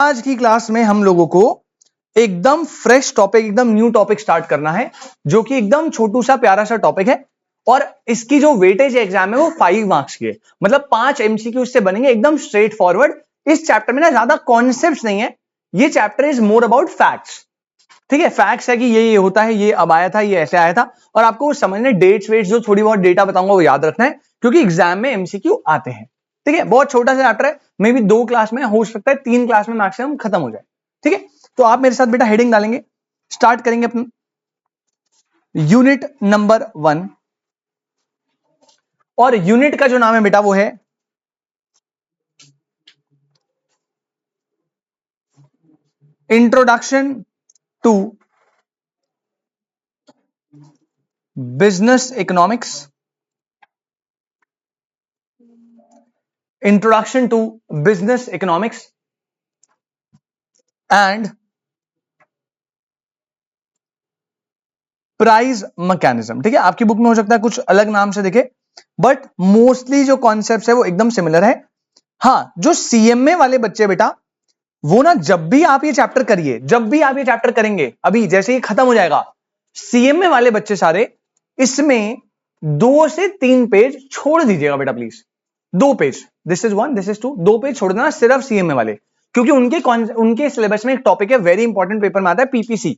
आज की क्लास में हम लोगों को एकदम फ्रेश टॉपिक, एकदम न्यू टॉपिक स्टार्ट करना है, जो कि एकदम छोटू सा प्यारा सा टॉपिक है। और इसकी जो वेटेज एग्जाम है वो 5 मार्क्स की है, मतलब 5 एमसीक्यू इससे बनेंगे, एकदम स्ट्रेट फॉरवर्ड। इस चैप्टर में ना ज्यादा कॉन्सेप्ट्स नहीं है, ये chapter is more about facts. ठीक है, फैक्ट्स है कि ये होता है, ये अब आया था, ये ऐसे आया था, और आपको समझने डेट्स वेट्स जो थोड़ी बहुत डेटा बताऊंगा वो याद रखना है, क्योंकि एग्जाम में एमसीक्यू आते हैं। ठीक है, बहुत छोटा सा चैप्टर है, मे भी 2 क्लास में हो सकता है, 3 क्लास में मैक्सिमम खत्म हो जाए। ठीक है, तो आप मेरे साथ बेटा हेडिंग डालेंगे, स्टार्ट करेंगे अपना यूनिट नंबर 1। और यूनिट का जो नाम है बेटा वो है introduction to business economics. Introduction to business economics and price mechanism. ठीक है, आपकी बुक में हो सकता है कुछ अलग नाम से दिखे, बट मोस्टली जो कॉन्सेप्ट है वो एकदम सिमिलर है। हाँ, जो सीएमए वाले बच्चे बेटा, वो ना जब भी आप ये चैप्टर करिए, जब भी आप ये चैप्टर करेंगे, अभी जैसे ही खत्म हो जाएगा, सीएमए वाले बच्चे सारे इसमें 2 से 3 पेज छोड़ दीजिएगा बेटा please. 2 page, this is 1, this is 2, 2 page छोड़ देना सिर्फ सीएमए वाले, क्योंकि उनके सिलेबस में एक टॉपिक है, वेरी इंपॉर्टेंट, पेपर में आता है पीपीसी।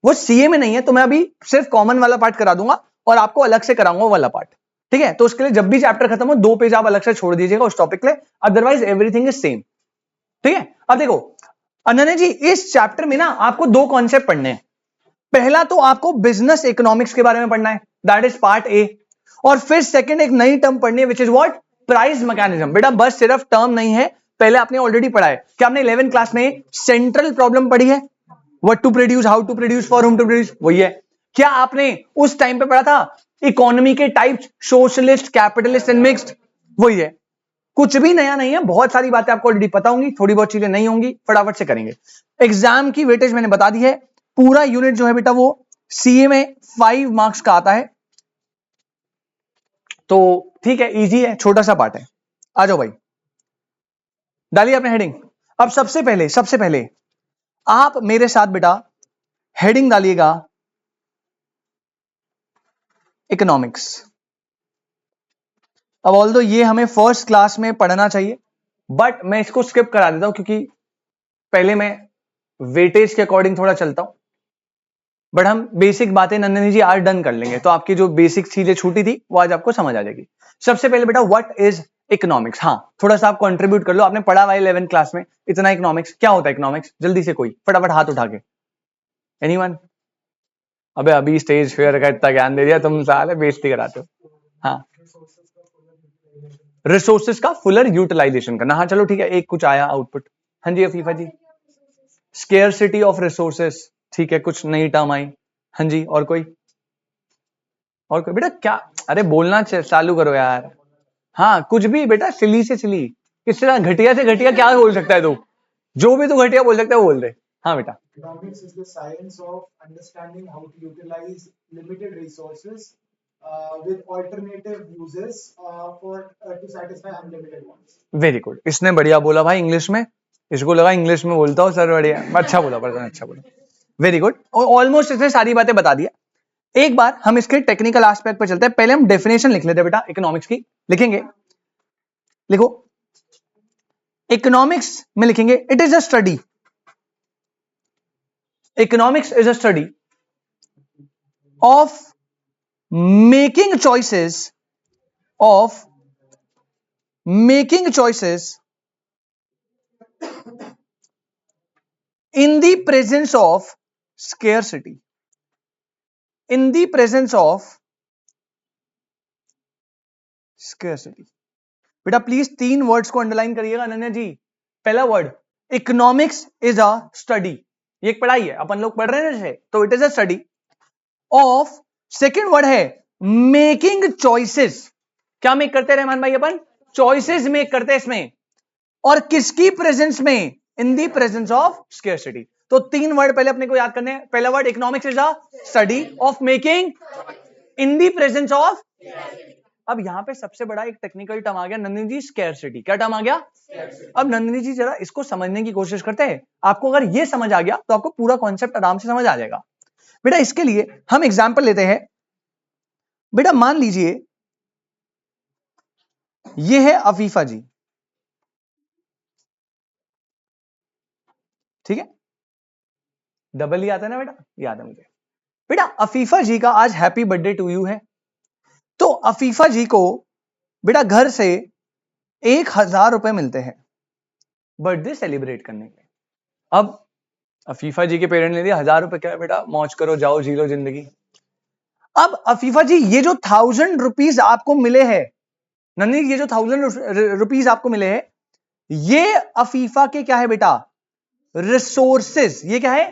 वो सीए में नहीं है, तो मैं अभी सिर्फ कॉमन वाला पार्ट करा दूंगा और आपको अलग से कराऊंगा वाला पार्ट। ठीक है, तो उसके लिए जब भी चैप्टर खत्म हो 2 पेज आप अलग से छोड़ दीजिएगा उस टॉपिक के लिए, अदरवाइज एवरीथिंग इज सेम। ठीक है, अब देखो अनन्या जी, इस चैप्टर में ना आपको 2 कॉन्सेप्ट पढ़ने हैं। पहला तो आपको बिजनेस इकोनॉमिक्स के बारे में पढ़ना है, दैट इज पार्ट ए। और फिर सेकंड एक नई टर्म पढ़नी है, which is what, price mechanism. बेटा बस सिर्फ टर्म नहीं है, पहले आपने ऑलरेडी पढ़ा है। क्या आपने 11th क्लास में सेंट्रल प्रॉब्लम पढ़ी है, what to produce, how to produce, for whom to produce, वही है। क्या आपने उस टाइम पे पढ़ा था इकोनॉमी के types, socialist, capitalist and mixed, वही है। कुछ भी नया नहीं है, बहुत सारी बातें आपको ऑलरेडी पता होंगी, थोड़ी बहुत चीजें नहीं होंगी, फटाफट से करेंगे। एग्जाम की वेटेज मैंने बता दी है, पूरा यूनिट जो है बेटा वो सीए में 5 मार्क्स का आता है, तो ठीक है, इजी है, छोटा सा पार्ट है। आ जाओ भाई, डालिए अपने हेडिंग। अब सबसे पहले आप मेरे साथ बेटा हेडिंग डालिएगा इकोनॉमिक्स। अब ऑल्दो ये हमें फर्स्ट क्लास में पढ़ना चाहिए, बट मैं इसको स्किप करा देता हूं, क्योंकि पहले मैं वेटेज के अकॉर्डिंग थोड़ा चलता हूं। बट हम बेसिक बातें नंदनी जी आज डन कर लेंगे, तो आपकी जो बेसिक चीजें छूटी थी वो आज आपको समझ आ जाएगी। सबसे पहले बेटा व्हाट इज इकोनॉमिक्स। हाँ, थोड़ा सा आप कंट्रीब्यूट कर लो, आपने पढ़ा हुआ 11th क्लास में इतना इकोनॉमिक्स। क्या होता है इकोनॉमिक्स, जल्दी से कोई फटाफट हाथ उठा के। एनीवन? अबे अभी स्टेज फेयर का इतना ज्ञान दे दिया तुम, साले बेइज्जती कराते हो। हाँ, रिसोर्सेज का फुलर यूटिलाइजेशन करना। हाँ चलो ठीक है, एक कुछ आया आउटपुट। हाँ जी अफीफा जी, स्केयरसिटी ऑफ रिसोर्सेज, ठीक है, कुछ नई टर्म आई। हाँ जी, और कोई बेटा क्या, अरे बोलना चालू करो यार। हाँ कुछ भी बेटा, सिली से सिली, किस तरह घटिया से घटिया क्या बोल सकता है तू, जो भी तू घटिया बोल सकता है वो बोल दे। हाँ बेटा, Economics is the science of understanding how to utilize limited resources with alternative uses to satisfy unlimited ones. Very good, इसने बढ़िया बोला भाई इंग्लिश में, इसको लगा इंग्लिश में बोलता हूँ सर, बढ़िया, अच्छा बोला पर्सन, अच्छा बोला, वेरी गुड। ऑलमोस्ट इसने सारी बातें बता दिया। एक बार हम इसके टेक्निकल एस्पेक्ट पर चलते हैं, पहले हम डेफिनेशन लिख लेते हैं बेटा इकोनॉमिक्स की। लिखेंगे, लिखो, इकोनॉमिक्स में लिखेंगे it is a study, economics is a study of making choices, of making choices in the presence of scarcity, in the presence of scarcity। बेटा प्लीज 3 वर्ड्स को अंडरलाइन करिएगा अनन्या जी। पहला word economics is a study, ये एक पढ़ाई है, अपन लोग पढ़ रहे हैं जैसे, तो it is a study of. Second word है मेकिंग चॉइसेस, क्या मेक करते हैं रहमान भाई, अपन चॉइसेस मेक करते हैं इसमें, और किसकी प्रेजेंस में, इन दी प्रेजेंस ऑफ स्केर्सिटी। तो 3 वर्ड पहले अपने को याद करने हैं। पहला word economics is a study of making in the presence of, अब यहां पे सबसे बड़ा एक टेक्निकल टर्म आ गया नंदिनी जी, स्कैरसिटी। क्या टर्म आ गया? अब नंदिनी जी जरा इसको समझने की कोशिश करते हैं। आपको अगर ये समझ आ गया तो आपको पूरा कॉन्सेप्ट आराम से समझ आ जाएगा। बेटा इसके लिए हम एग्जाम्पल लेते हैं। बेटा मान लीजिए ये है अफीफा जी, ठीक है, डबल ही आता है ना बेटा, याद है मुझे। बेटा अफीफा जी का आज हैप्पी बर्थडे टू यू है, तो अफीफा जी को बेटा घर से 1000 रुपए मिलते हैं बर्थडे सेलिब्रेट करने के लिए। अब अफीफा जी के पेरेंट ने दिया 1000 रुपए, क्या है बेटा, मौज करो, जाओ जी लो जिंदगी। अब अफीफा जी ये जो 1000 रुपीज आपको मिले हैं, नंदिनी ये जो 1000 रुपीज आपको मिले हैं, ये अफीफा के क्या है बेटा, रिसोर्सेज। ये क्या है?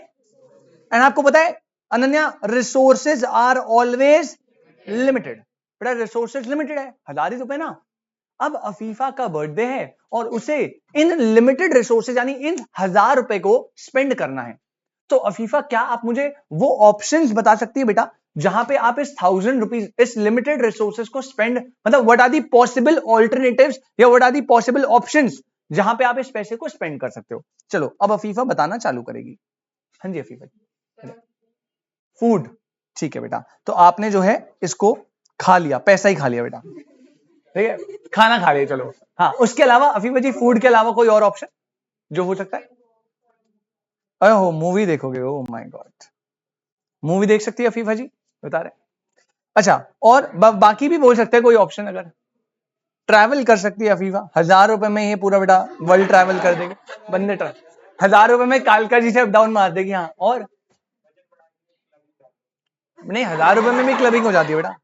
एंड आपको पता है Ananya, resources are always limited. बेटा रिसोर्सेज लिमिटेड है, 1000 ही रुपए ना। अब अफीफा का बर्थडे है और उसे इन लिमिटेड रिसोर्सेज यानी इन 1000 रुपए को स्पेंड करना है। तो अफीफा क्या आप मुझे वो ऑप्शंस बता सकती है बेटा जहां पे आप इस 1000 रुपीज, इस लिमिटेड रिसोर्सेज को स्पेंड, मतलब what are the possible alternatives या what are the possible options जहां पे आप इस पैसे को स्पेंड कर सकते हो? चलो अब अफीफा बताना चालू करेगी। हाँ जी अफीफा जी। फूड, ठीक है बेटा, तो आपने जो है इसको खा लिया, पैसा ही खा लिया बेटा, ठीक है, खाना खा लिया। चलो हाँ, उसके अलावा अफीफा जी फूड के अलावा कोई और ऑप्शन जो हो सकता है? अरे हो मूवी देखोगे? ओ माय गॉड, मूवी देख सकती है अफीफा जी, बता रहे। अच्छा और बाकी भी बोल सकते हैं कोई ऑप्शन। अगर ट्रैवल कर सकती है अफीफा, 1000 रुपए में ये पूरा बेटा वर्ल्ड ट्रैवल कर देगी बंदे। 1000 रुपए में कालका जी से अप डाउन मार देगी। हाँ और नहीं, 1000 रुपए में भी क्लबिंग हो जाती है बेटा,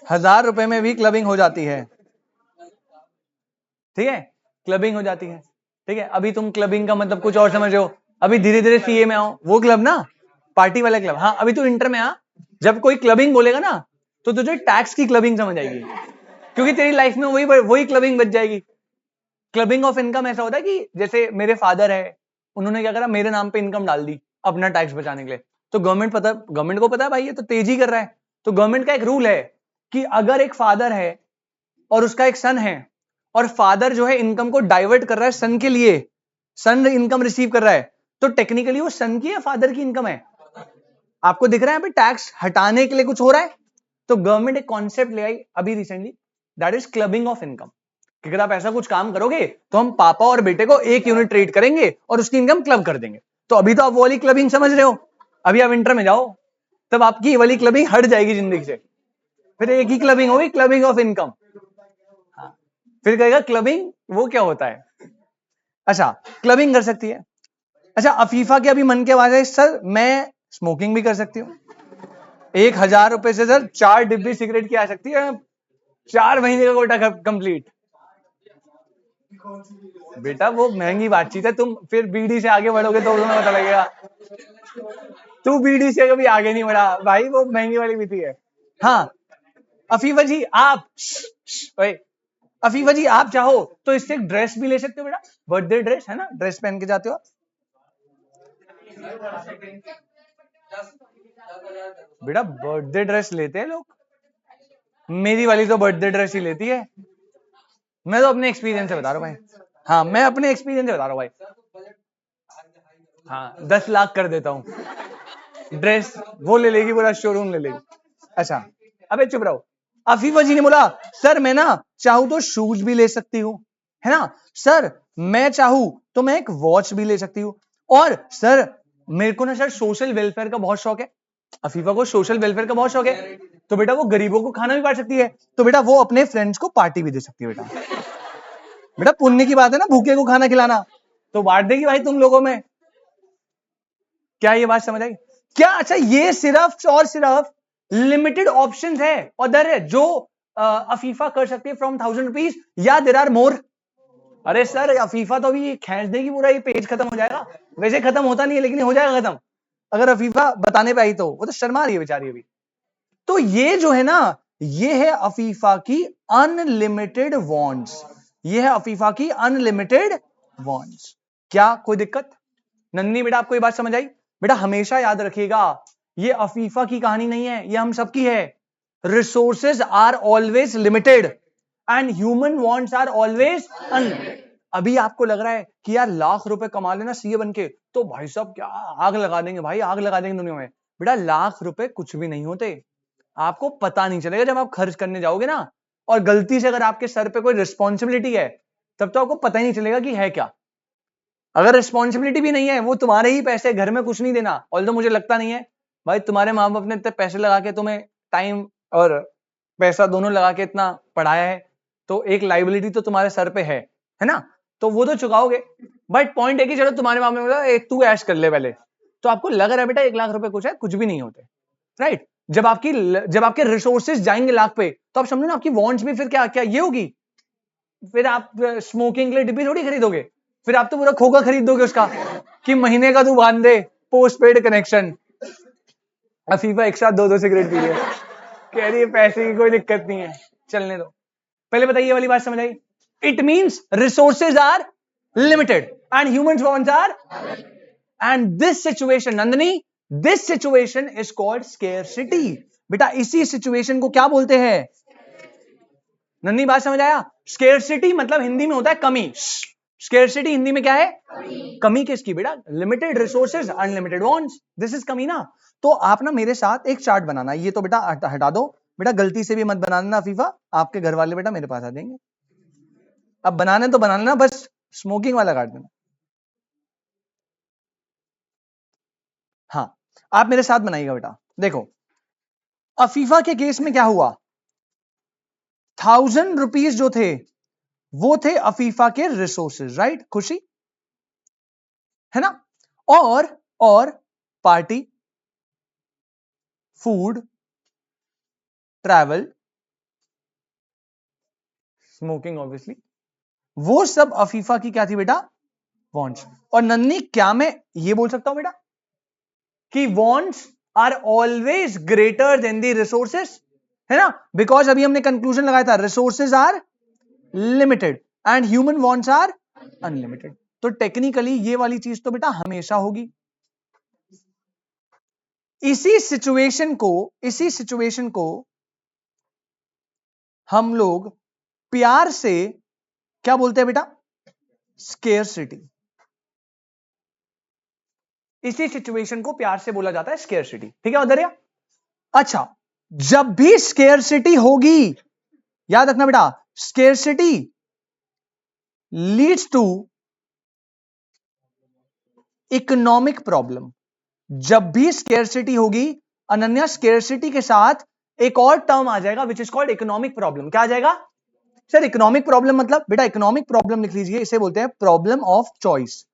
1000 रुपए में भी क्लबिंग हो जाती है, ठीक है, क्लबिंग हो जाती है। ठीक है, अभी तुम क्लबिंग का मतलब कुछ और समझ रहे हो, अभी धीरे धीरे सीए में आओ, वो क्लब ना, पार्टी वाला क्लब। हाँ अभी तू इंटर में आ, जब कोई क्लबिंग बोलेगा ना तो तुझे टैक्स की क्लबिंग समझ आएगी, क्योंकि तेरी लाइफ में वही क्लबिंग बच जाएगी। क्लबिंग ऑफ इनकम ऐसा होता है कि जैसे मेरे फादर है, उन्होंने क्या करा, मेरे नाम पे इनकम डाल दी अपना टैक्स बचाने के लिए। तो गवर्नमेंट को पता है भाई ये तो तेजी कर रहा है, तो गवर्नमेंट का एक रूल है कि अगर एक फादर है और उसका एक सन है, और फादर जो है इनकम को डाइवर्ट कर रहा है सन के लिए, सन इनकम रिसीव कर रहा है, तो टेक्निकली वो सन की या फादर की इनकम है। आपको दिख रहा है टैक्स हटाने के लिए कुछ हो रहा है, तो गवर्नमेंट एक कॉन्सेप्ट ले आई अभी recently, that is clubbing of income. कि अगर आप ऐसा कुछ काम करोगे तो हम पापा और बेटे को एक यूनिट ट्रीट करेंगे और उसकी इनकम क्लब कर देंगे। तो अभी तो आप वो वाली क्लबिंग समझ रहे हो, अभी आप इंटर में जाओ तब आपकी वाली क्लबिंग हट जाएगी जिंदगी से, फिर एक ही क्लबिंग होगी, क्लबिंग ऑफ इनकम। हाँ, फिर कहेगा क्लबिंग वो क्या होता है। अच्छा क्लबिंग कर सकती है। अच्छा अफीफा के अभी मन के आवाज है, सर मैं स्मोकिंग भी कर सकती हूँ, 1000 रुपए से सर 4 डिब्बी सिगरेट की आ सकती है, 4 महीने का कोटा कंप्लीट। बेटा वो महंगी बातचीत है, तुम फिर बीडी से आगे बढ़ोगे तो तुम्हें पता लगेगा। तू बीडी से कभी आगे नहीं बढ़ा भाई, वो महंगी वाली बीती है। हाँ अफीफा जी आप ओए, अफीफा जी आप चाहो तो इससे एक ड्रेस भी ले सकते हो बेटा, बर्थडे ड्रेस है ना, ड्रेस पहन के जाते हो बेटा, बर्थडे ड्रेस लेते हैं लोग, मेरी वाली तो बर्थडे ड्रेस ही लेती है। मैं तो अपने एक्सपीरियंस से बता रहा हूँ भाई, हाँ मैं अपने एक्सपीरियंस से बता रहा हूँ भाई। हाँ 10 लाख कर देता हूँ ड्रेस, वो ले लेगी, पूरा शोरूम ले लेगी। अच्छा अबे चुप रहो। अफीफा जी ने बोला सर मैं ना चाहूं तो शूज भी ले सकती हूँ, है ना सर, मैं चाहूं तो मैं एक वॉच भी ले सकती हूँ, और सर मेरे को ना सर सोशल वेलफेयर का बहुत शौक है। अफीफा को सोशल वेलफेयर का बहुत शौक है, तो बेटा वो गरीबों को खाना भी बांट सकती है, तो बेटा वो अपने फ्रेंड्स को पार्टी भी दे सकती है। बेटा बेटा पुण्य की बात है ना, भूखे को खाना खिलाना, तो बांट देगी भाई तुम लोगों में। क्या ये बात समझ आई क्या? अच्छा ये सिर्फ और सिर्फ लिमिटेड ऑप्शंस है और है जो अफीफा कर सकती है फ्रॉम 1000 रुपीज, या देर आर मोर। अरे सर अफीफा तो अभी खींच देगी, पूरा ये पेज खत्म हो जाएगा, वैसे खत्म होता नहीं है लेकिन हो जाएगा खत्म अगर अफीफा बताने पे आई तो। वो तो शर्मा रही है बेचारी अभी। तो ये जो है ना, ये है अफीफा की अनलिमिटेड वॉन्ट्स, ये है अफीफा की अनलिमिटेड वॉन्ट्स। क्या कोई दिक्कत? नन्नी बेटा आपको ये बात समझ आई? बेटा हमेशा याद रखिएगा ये अफीफा की कहानी नहीं है, ये हम सबकी है। Resources are always limited and human wants are always unlimited. अभी आपको लग रहा है कि यार लाख रुपए कमा लेना सीए बनके तो भाई साहब क्या आग लगा देंगे, भाई आग लगा देंगे दुनिया में। बेटा लाख रुपए कुछ भी नहीं होते, आपको पता नहीं चलेगा जब आप खर्च करने जाओगे ना, और गलती से अगर आपके सर पे कोई रिस्पॉन्सिबिलिटी है तब तो आपको पता ही नहीं चलेगा कि है क्या। अगर रिस्पॉन्सिबिलिटी भी नहीं है, वो तुम्हारे ही पैसे, घर में कुछ नहीं देना, ऑल्दो मुझे लगता नहीं है भाई तुम्हारे माँ बाप ने इतने पैसे लगा के तुम्हें टाइम और पैसा दोनों लगा के इतना पढ़ाया है, तो एक लाइबिलिटी तो तुम्हारे सर पे है ना, तो वो तो चुकाओगे। बट पॉइंट है कि चलो तुम्हारे मामले में बोला, तू ऐश कर ले पहले, तो आपको लग रहा है बेटा 1 लाख रुपए कुछ है, कुछ भी नहीं होते, राइट। जब आपके रिसोर्सेज जाएंगे लाख पे तो आप समझो ना आपकी वांट्स भी फिर क्या क्या ये होगी। फिर आप स्मोकिंग के लिए डिब्बी थोड़ी खरीदोगे, फिर आप तो पूरा खोखा खरीद दोगे उसका कि महीने का तू बांध दे पोस्ट पेड कनेक्शन। अफीफा एक साथ 2-2 सिगरेट पी रही है, कह रही है पैसे की कोई दिक्कत नहीं है, चलने दो। पहले बताइए ये वाली बात समझ आई। It means resources are limited and humans wants are, and this situation Nandini, this situation is called scarcity. बेटा इसी सिचुएशन को क्या बोलते हैं नंदनी, बात समझ आया। स्केर्सिटी मतलब हिंदी में होता है कमी। स्केर्सिटी हिंदी में क्या है? कमी किसकी बेटा? Limited resources unlimited wants, this is कमी ना। तो आप ना मेरे साथ एक चार्ट बनाना, ये तो बेटा हटा दो बेटा, गलती से भी मत बनाना फीफा, आपके घर वाले बेटा मेरे पास आ जाएंगे। अब बनाने तो बनाना, बस स्मोकिंग वाला काट देना। हाँ आप मेरे साथ बनाइएगा बेटा। देखो अफीफा के केस में क्या हुआ, 1000 रुपीज जो थे वो थे अफीफा के रिसोर्सेज, राइट खुशी, है ना। और party, food, travel, smoking obviously, वो सब अफीफा की क्या थी बेटा? वांट्स। और नन्नी क्या मैं ये बोल सकता हूं बेटा कि wants are always greater than the resources, है ना, बिकॉज अभी हमने कंक्लूजन लगाया था resources are limited and human wants are unlimited. तो टेक्निकली ये वाली चीज तो बेटा हमेशा होगी। इसी सिचुएशन को हम लोग प्यार से क्या बोलते हैं बेटा? स्केर्सिटी। इसी सिचुएशन को प्यार से बोला जाता है स्केर्सिटी, ठीक है उधर या? अच्छा, जब भी स्केर्सिटी होगी, याद रखना बेटा, scarcity leads to economic problem. जब भी स्केर्सिटी होगी अनन्या, स्केर्सिटी के साथ एक और टर्म आ जाएगा which is called economic problem. क्या आ जाएगा सर? इकोनॉमिक प्रॉब्लम मतलब बेटा इकोनॉमिक प्रॉब्लम लिख लीजिए, इसे बोलते हैं problem of choice.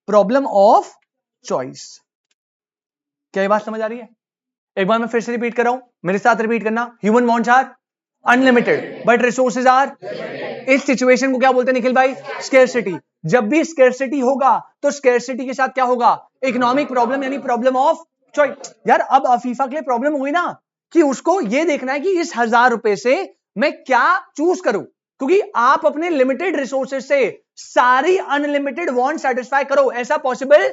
Problem of choice. क्या ये बात समझ आ रही है? एक बार मैं फिर से रिपीट कर रहा हूं, मेरे साथ रिपीट करना। Human wants are unlimited but resources are, इस सिचुएशन को क्या बोलते हैं निखिल भाई? स्केर्सिटी। जब भी स्केर्सिटी होगा तो स्केर्सिटी के साथ क्या होगा? इकोनॉमिक प्रॉब्लम, यानी प्रॉब्लम ऑफ चॉइस। यार अब अफीफा के लिए प्रॉब्लम हुई ना कि उसको ये देखना है कि इस 1000 रुपए से मैं क्या चूज करूं, क्योंकि आप अपने लिमिटेड रिसोर्सेज से सारी अनलिमिटेड वांट सेटिस्फाई करो, ऐसा पॉसिबल?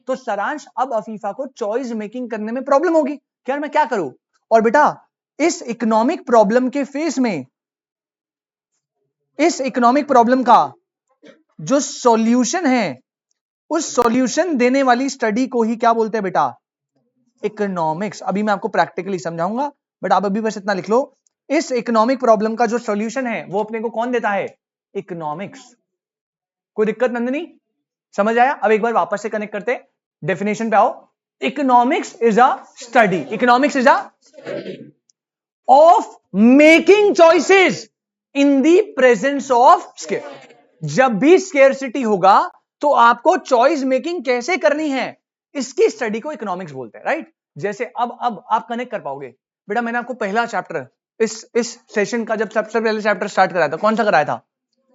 तो सारांश, अब अफीफा को चॉइस मेकिंग करने में प्रॉब्लम होगी कि यार मैं क्या करूं। और बेटा इस इकोनॉमिक प्रॉब्लम के फेस में, इस इकोनॉमिक प्रॉब्लम का जो सॉल्यूशन है, उस सॉल्यूशन देने वाली स्टडी को ही क्या बोलते हैं बेटा? इकोनॉमिक्स। अभी मैं आपको प्रैक्टिकली समझाऊंगा, बट आप अभी बस इतना लिख लो, इस इकोनॉमिक प्रॉब्लम का जो सॉल्यूशन है वो अपने को कौन देता है? इकोनॉमिक्स। कोई दिक्कत नंदिनी? समझ आया? अब एक बार वापस से कनेक्ट करते, डेफिनेशन पे आओ। Economics is a study, economics is a of making choices in the presence of square. जब भी स्केर्सिटी होगा तो आपको चॉइस मेकिंग कैसे करनी है, इसकी स्टडी को इकोनॉमिक्स बोलते हैं, राइट। जैसे अब आप कनेक्ट कर पाओगे बेटा। मैंने आपको पहला चैप्टर इस सेशन का जब सबसे पहले चैप्टर स्टार्ट कराया था, कौन सा कराया था?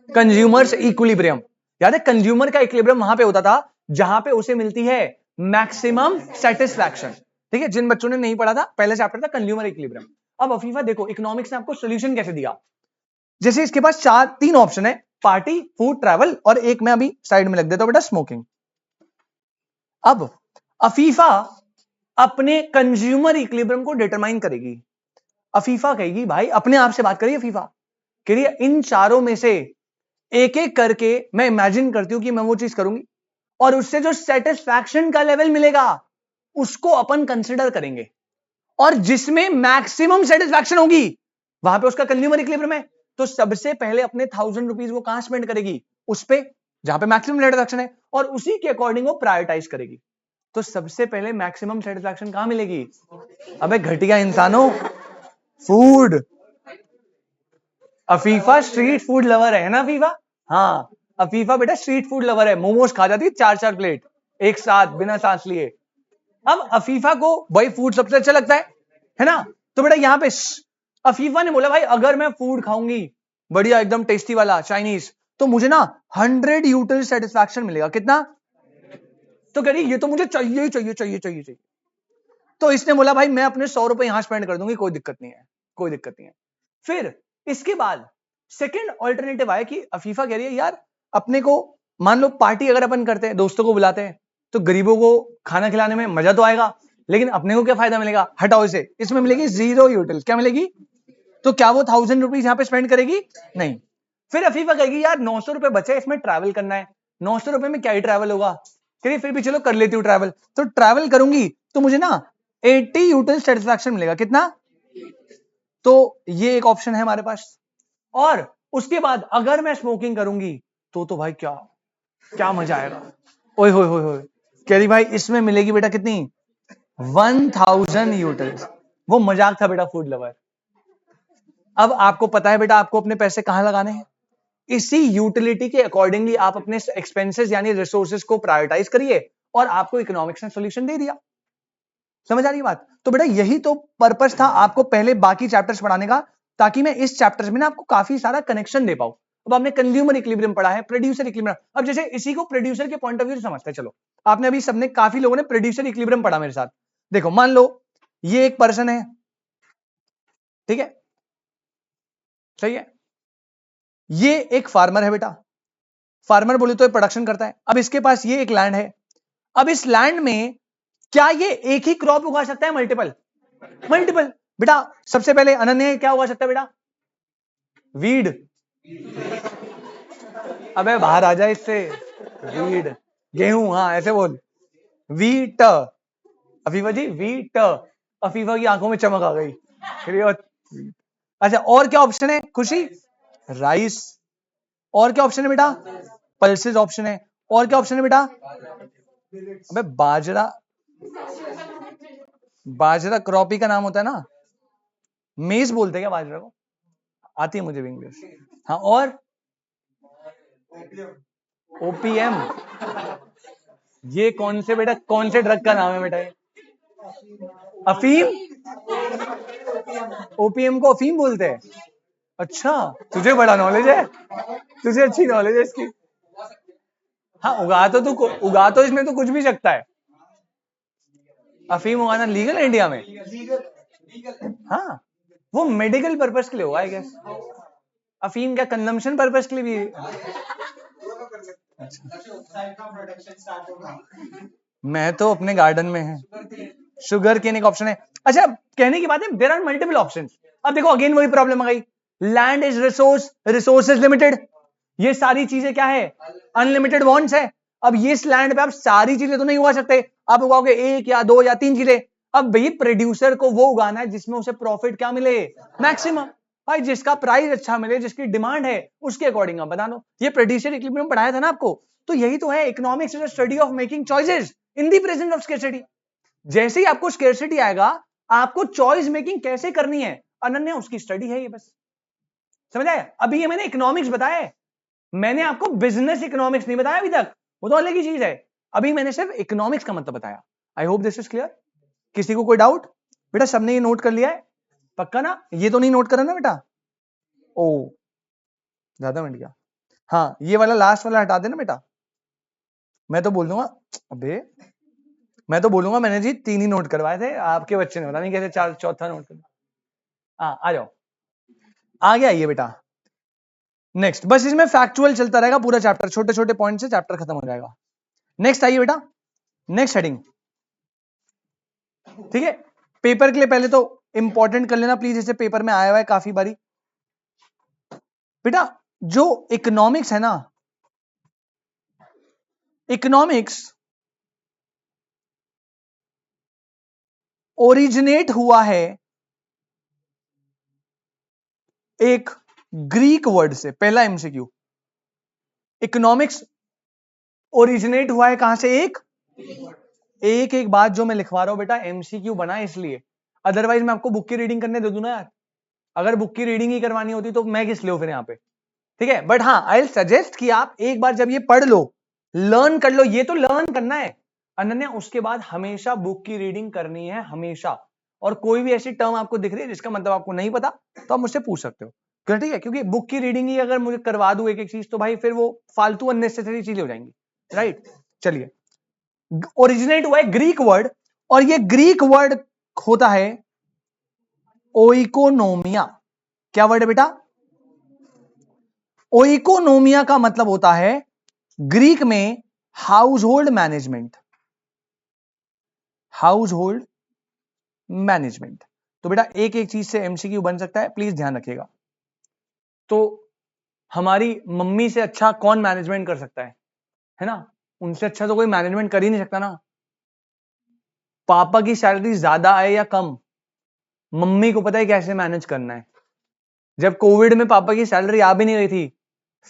Consumers equilibrium. याद है कंज्यूमर का इक्विलिब्रियम वहां पे होता था जहां पे उसे मिलती है मैक्सिमम सेटिस्फैक्शन, ठीक है। जिन बच्चों ने नहीं पढ़ा था, पहला चैप्टर था कंज्यूमर इक्विलिब्रियम। अब अफीफा देखो इकोनॉमिक्स ने आपको सॉल्यूशन कैसे दिया। जैसे इसके पास 3 ऑप्शन है, पार्टी, फूड, ट्रैवल, और एक मैं अभी साइड में लग देता हूं बेटा, स्मोकिंग। अब अफीफा अपने कंज्यूमर इक्विलिब्रियम को डिटरमाइन करेगी। अफीफा कहेगी, भाई अपने आप से बात करिए अफीफा, कह रही है इन चारों में से एक एक करके मैं इमेजिन करती हूं कि मैं वो चीज करूंगी और उससे जो सेटिस्फैक्शन का लेवल मिलेगा उसको अपन कंसिडर करेंगे, और जिसमें मैक्सिमम सेटिस्फैक्शन होगी वहां पे उसका कंज्यूमर इक्विलिब्रियम है। तो सबसे पहले अपने 1000 रुपीज वो कहां स्पेंड करेगी, उस पे जहां पे मैक्सिमम सेटिस्फैक्शन है, और उसी के अकॉर्डिंग वो प्रायोरिटाइज करेगी। तो सबसे पहले मैक्सिमम सेटिस्फैक्शन कहां मिलेगी? अबे घटिया इंसानों, food. Afifa street food lover है ना अफीफा? हाँ, अफीफा बेटा स्ट्रीट फूड लवर है, मोमोज खा जाती है 4-4 प्लेट एक साथ बिना सांस लिए। अब अफीफा को भाई फूड सबसे अच्छा लगता है ना? तो बेटा यहां पे अफीफा ने बोला भाई अगर मैं फूड खाऊंगी बढ़िया एकदम टेस्टी वाला चाइनीज, तो मुझे ना 100 यूटिल सेटिस्फैक्शन मिलेगा। कितना? तो कह रही ये तो मुझे चाहिए ही चाहिए चाहिए चाहिए चाहिए। तो इसने बोला भाई मैं अपने 100 रुपए यहां स्पेंड कर दूंगी, कोई दिक्कत नहीं है, कोई दिक्कत नहीं है। फिर इसके बाद सेकंड ऑल्टरनेटिव आया कि अफीफा कह रही है यार अपने को, मान लो पार्टी अगर अपन करते हैं, दोस्तों को बुलाते हैं, तो गरीबों को खाना खिलाने में मजा तो आएगा, लेकिन अपने को क्या फायदा मिलेगा? हटाओ इसे, इसमें मिलेगी 0 यूटिल। क्या मिलेगी? तो क्या वो 1000 रुपीज यहां पे स्पेंड करेगी? नहीं। फिर अफीफा कहेगी यार 900 रुपए बचे, इसमें ट्रैवल करना है, 900 रुपए में क्या ही ट्रैवल होगा, करिए फिर भी चलो कर लेती हूँ ट्रैवल। तो ट्रैवल करूंगी तो मुझे ना 80 यूटिल सेटिस्फैक्शन मिलेगा। कितना? तो ये एक ऑप्शन है हमारे पास। और उसके बाद अगर मैं स्मोकिंग करूंगी तो भाई क्या क्या मजा आएगा। ओए होए होए होए, कह रही भाई इसमें मिलेगी बेटा कितनी? 1000 यूटिल्स। वो मजाक था बेटा फूड लवर। अब आपको पता है बेटा आपको अपने पैसे कहां लगाने हैं, इसी यूटिलिटी के अकॉर्डिंगली आप अपने एक्सपेंसेस यानी रिसोर्सेज को प्रायोरिटाइज करिए, और आपको इकोनॉमिक्स ने सॉल्यूशन दे दिया। समझ आ रही बात? तो बेटा यही तो पर्पस था आपको पहले बाकी चैप्टर्स पढ़ाने का, ताकि मैं इस चैप्टर्स में ना आपको काफी सारा कनेक्शन दे पाऊं। अब आपने कंज्यूमर इक्विलिब्रियम पढ़ा है, प्रोड्यूसर इक्विलिब्रियम, अब जैसे इसी को प्रोड्यूसर के पॉइंट ऑफ व्यू से समझते हैं। चलो, आपने अभी सबने काफी लोगों ने प्रोड्यूसर इक्विलिब्रियम पढ़ा मेरे साथ। देखो मान लो ये एक पर्सन है, ठीक है, सही है, ये एक फार्मर है बेटा। फार्मर बोले तो ये प्रोडक्शन करता है। अब इसके पास ये एक लैंड है, अब इस लैंड में क्या ये एक ही क्रॉप उगा सकता है? मल्टीपल? मल्टीपल। बेटा सबसे पहले अनन्य क्या उगा सकता है बेटा? वीड। अबे बाहर आ जाए इससे, वीड, गेहूं, हाँ ऐसे बोल, वीट। अफीफा जी वीट। अफीफा की आंखों में चमक आ गई। अच्छा और क्या ऑप्शन है खुशी? राइस। और क्या ऑप्शन है बेटा? पल्सेस ऑप्शन है। और क्या ऑप्शन है बेटा? अबे बाजरा, बाजरा क्रॉपी का नाम होता है ना, मेज बोलते हैं क्या बाजरा को? आती है मुझे भी इंग्लिश। हाँ और ओपीएम, ये कौन से बेटा, कौन से ड्रग का नाम है बेटा? ये अफीम। ओपीएम को अफीम बोलते हैं? अच्छा, तुझे बड़ा नॉलेज है, तुझे अच्छी नॉलेज है इसकी। हाँ उगा तो इसमें तो कुछ भी सकता है। अफीम उगाना लीगल है इंडिया में? हाँ, वो मेडिकल पर्पस के लिए होगा आई गेस। अफीम क्या कंजम्पशन पर्पस के लिए भी? मैं तो अपने गार्डन में है, शुगर केन एक ऑप्शन है। अच्छा कहने की बात है देयर आर मल्टीपल ऑप्शंस। अब देखो अगेन वही प्रॉब्लम आ गई, land is resource, resource is limited. ये सारी चीजें क्या है? अनलिमिटेड वांट्स है। अब ये इस लैंड पे आप सारी चीजें तो नहीं उगा सकते, आप उगाओगे 1 या 2 या 3 चीजें। अब भाई प्रोड्यूसर को वो उगाना है जिसमें उसे प्रॉफिट क्या मिले? मैक्सिमम। भाई जिसका प्राइस अच्छा मिले, जिसकी डिमांड है उसके अकॉर्डिंग आप बता दो। ये प्रोड्यूसर इक्विलिब्रियम पढ़ाया था ना आपको, तो यही तो है, economics is a study of making choices in the presence of scarcity. जैसे ही आपको स्कैर्सिटी आएगा, आपको चॉइस मेकिंग कैसे करनी है अनन्य, उसकी स्टडी है ये, बस समझ आया? अभी ये मैंने इकोनॉमिक्स बताया है, मैंने आपको बिजनेस इकोनॉमिक्स नहीं बताया अभी तक, वो तो अलग ही चीज है। अभी मैंने सिर्फ इकोनॉमिक्स का मतलब बताया। आई होप दिस इज क्लियर। किसी को कोई डाउट? बेटा सबने ये नोट कर लिया है पक्का ना? ये तो नहीं नोट करा ना बेटा? ओ ज्यादा मिट गया। हाँ ये वाला लास्ट वाला हटा देना बेटा, मैं तो बोल दूंगा। अबे मैं तो बोलूंगा मैंने जी 3 ही नोट करवाए थे, आपके बच्चे ने पता नहीं कैसे चौथा नोट कर। हाँ आ जाओ, आ गया ये बेटा। नेक्स्ट बस इसमें फैक्चुअल चलता रहेगा पूरा चैप्टर, छोटे छोटे पॉइंट से चैप्टर खत्म हो जाएगा। नेक्स्ट आइए बेटा, नेक्स्ट हेडिंग, ठीक है। पेपर के लिए पहले तो इंपॉर्टेंट कर लेना प्लीज, जैसे पेपर में आया हुआ है काफी बारी। बेटा जो इकोनॉमिक्स है ना, इकोनॉमिक्स ओरिजिनेट हुआ है एक ग्रीक वर्ड से। पहला एमसीक्यू, इकोनॉमिक्स ओरिजिनेट हुआ है कहां से? एक एक बात जो मैं लिखवा रहा हूं बेटा एमसीक्यू बना इसलिए, अदरवाइज मैं आपको बुक की रीडिंग करने दे दूं ना यार। अगर बुक की रीडिंग ही करवानी होती तो मैं किस लिए फिर यहाँ पे, ठीक है। बट हाँ आई सजेस्ट कि आप एक बार जब ये पढ़ लो, लर्न कर लो, ये तो लर्न करना है अनन्या, उसके बाद हमेशा बुक की रीडिंग करनी है हमेशा। और कोई भी ऐसी टर्म आपको दिख रही है जिसका मतलब आपको नहीं पता तो आप मुझसे पूछ सकते हो, ठीक है। क्योंकि बुक की रीडिंग ही अगर मुझे करवा दूं एक एक चीज तो भाई फिर वो फालतू अननेसेसरी चीजें हो जाएंगी, राइट। चलिए, ओरिजिनेट हुआ है ग्रीक वर्ड, और ये ग्रीक वर्ड होता है ओइकोनोमिया। क्या वर्ड है बेटा? ओइकोनोमिया का मतलब होता है ग्रीक में house hold management, house hold management. तो बेटा एक एक चीज से एमसीक्यू बन सकता है, प्लीज ध्यान रखिएगा। तो हमारी मम्मी से अच्छा कौन मैनेजमेंट कर सकता है ना? उनसे अच्छा तो कोई मैनेजमेंट कर ही नहीं सकता ना। पापा की सैलरी ज्यादा आए या कम, मम्मी को पता है कैसे मैनेज करना है। जब कोविड में पापा की सैलरी आ भी नहीं रही थी,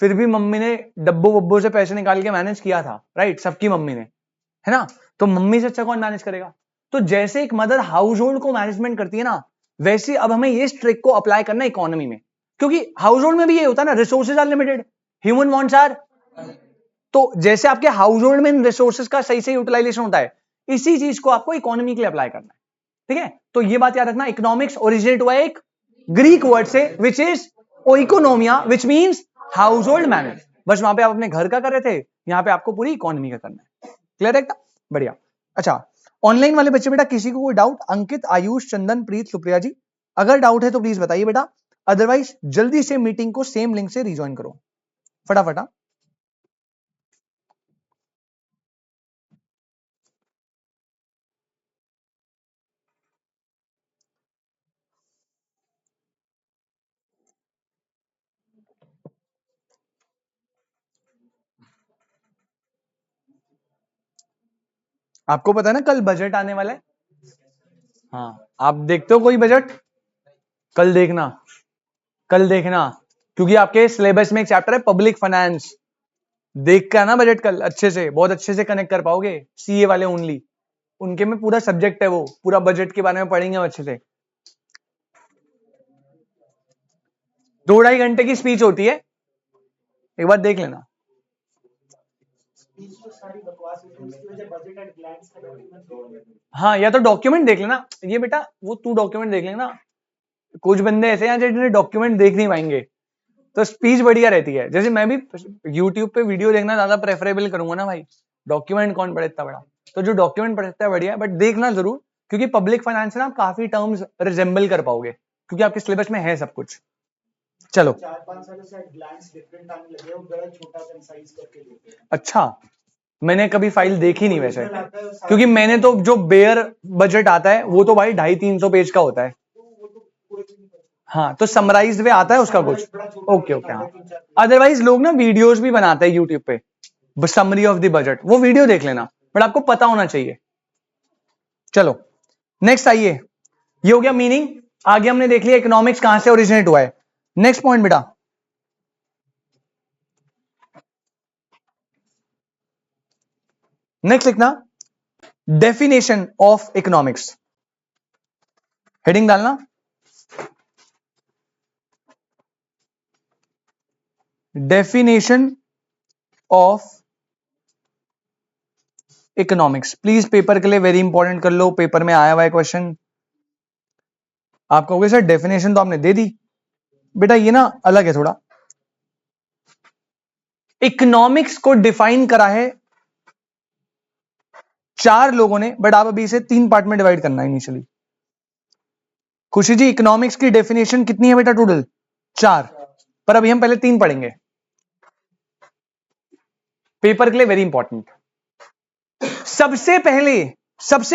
फिर भी मम्मी ने डब्बो वब्बो से पैसे निकाल के मैनेज किया था, राइट, सबकी मम्मी ने, है ना। तो मम्मी से अच्छा कौन मैनेज करेगा? तो जैसे एक मदर हाउस होल्ड को मैनेजमेंट करती है ना, वैसे अब हमें ये ट्रिक को अप्लाई करना है इकोनॉमी में, क्योंकि हाउस होल्ड में भी ये होता है ना, resources are limited, human wants are. तो जैसे आपके हाउस होल्ड में रिसोर्सेज का सही से यूटिलाइजेशन होता है, इसी चीज को आपको इकोनॉमी के लिए अप्लाई करना है, ठीक है। तो ये बात याद रखना, इकोनॉमिक्स ओरिजिनेट हुआ एक ग्रीक वर्ड से which is oikonomia, which means household manage. बस वहां पे आप अपने घर का कर रहे थे, यहां पे आपको पूरी इकोनॉमी का करना है। क्लियर है? बढ़िया। अच्छा, ऑनलाइन वाले बच्चे बेटा किसी को कोई डाउट? अंकित, आयुष, चंदन, प्रीत, सुप्रिया जी, अगर डाउट है तो प्लीज बताइए बेटा, अदरवाइज जल्दी से मीटिंग को सेम लिंक से रिज्वाइन करो फटाफट। आपको पता है ना कल बजट आने वाला है? हाँ, आप देखते हो कोई बजट? कल देखना, कल देखना, क्योंकि आपके सिलेबस में एक चैप्टर है पब्लिक फाइनेंस। देख कर ना बजट कल अच्छे से, बहुत अच्छे से कनेक्ट कर पाओगे। सीए वाले ओनली, उनके में पूरा सब्जेक्ट है, वो पूरा बजट के बारे में पढ़ेंगे अच्छे से। 2-2.5 घंटे की स्पीच होती है, एक बार देख लेना। हाँ, या तो डॉक्यूमेंट देख लेना, ये बेटा वो तू डॉक्यूमेंट देख लेना। कुछ बंदे ऐसे हैं जिन्हें डॉक्यूमेंट देख नहीं पाएंगे, तो स्पीच बढ़िया रहती है। जैसे मैं भी यूट्यूब पे वीडियो देखना ज्यादा प्रेफरेबल करूंगा ना भाई, डॉक्यूमेंट कौन पढ़े इतना बड़ा, तो जो डॉक्यूमेंट पढ़ता है बढ़िया है, बट देखना जरूर, क्योंकि पब्लिक फाइनेंस ना काफी टर्म्स रिजेंबल कर पाओगे, क्योंकि आपके सिलेबस में है सब कुछ। चलो, 4-5 सालों से ग्लैंस डिफरेंट आने लगे हैं, वो बड़ा छोटा कंसाइज करके देते हैं। अच्छा, मैंने कभी फाइल देखी नहीं वैसे, क्योंकि मैंने तो जो बेयर बजट आता है वो तो भाई 250-300 पेज का होता है। हाँ, तो समराइज्ड वे आता है उसका कुछ। ओके ओके, हाँ। अदरवाइज लोग ना वीडियोस भी बनाते हैं यूट्यूब पे, समरी ऑफ द बजट, वो वीडियो देख लेना, बट आपको पता होना चाहिए। चलो नेक्स्ट आइए, ये हो गया मीनिंग, आगे हमने देख लिया इकोनॉमिक्स कहां से ओरिजिनेट हुआ है। नेक्स्ट पॉइंट बेटा, नेक्स्ट लिखना डेफिनेशन ऑफ इकोनॉमिक्स, हेडिंग डालना definition of economics. Please paper के लिए वेरी इंपॉर्टेंट कर लो, पेपर में आया हुआ है क्वेश्चन। आप कहोगे सर डेफिनेशन तो आपने दे दी, बेटा ये ना अलग है थोड़ा। इकोनॉमिक्स को डिफाइन करा है 4 लोगों ने, बट आप अभी इसे 3 पार्ट में डिवाइड करना है इनिशियली। खुशी जी, इकोनॉमिक्स की डेफिनेशन कितनी है बेटा टोटल? 4, पर अभी हम पहले 3 पढ़ेंगे, पेपर के लिए वेरी इंपॉर्टेंट। सबसे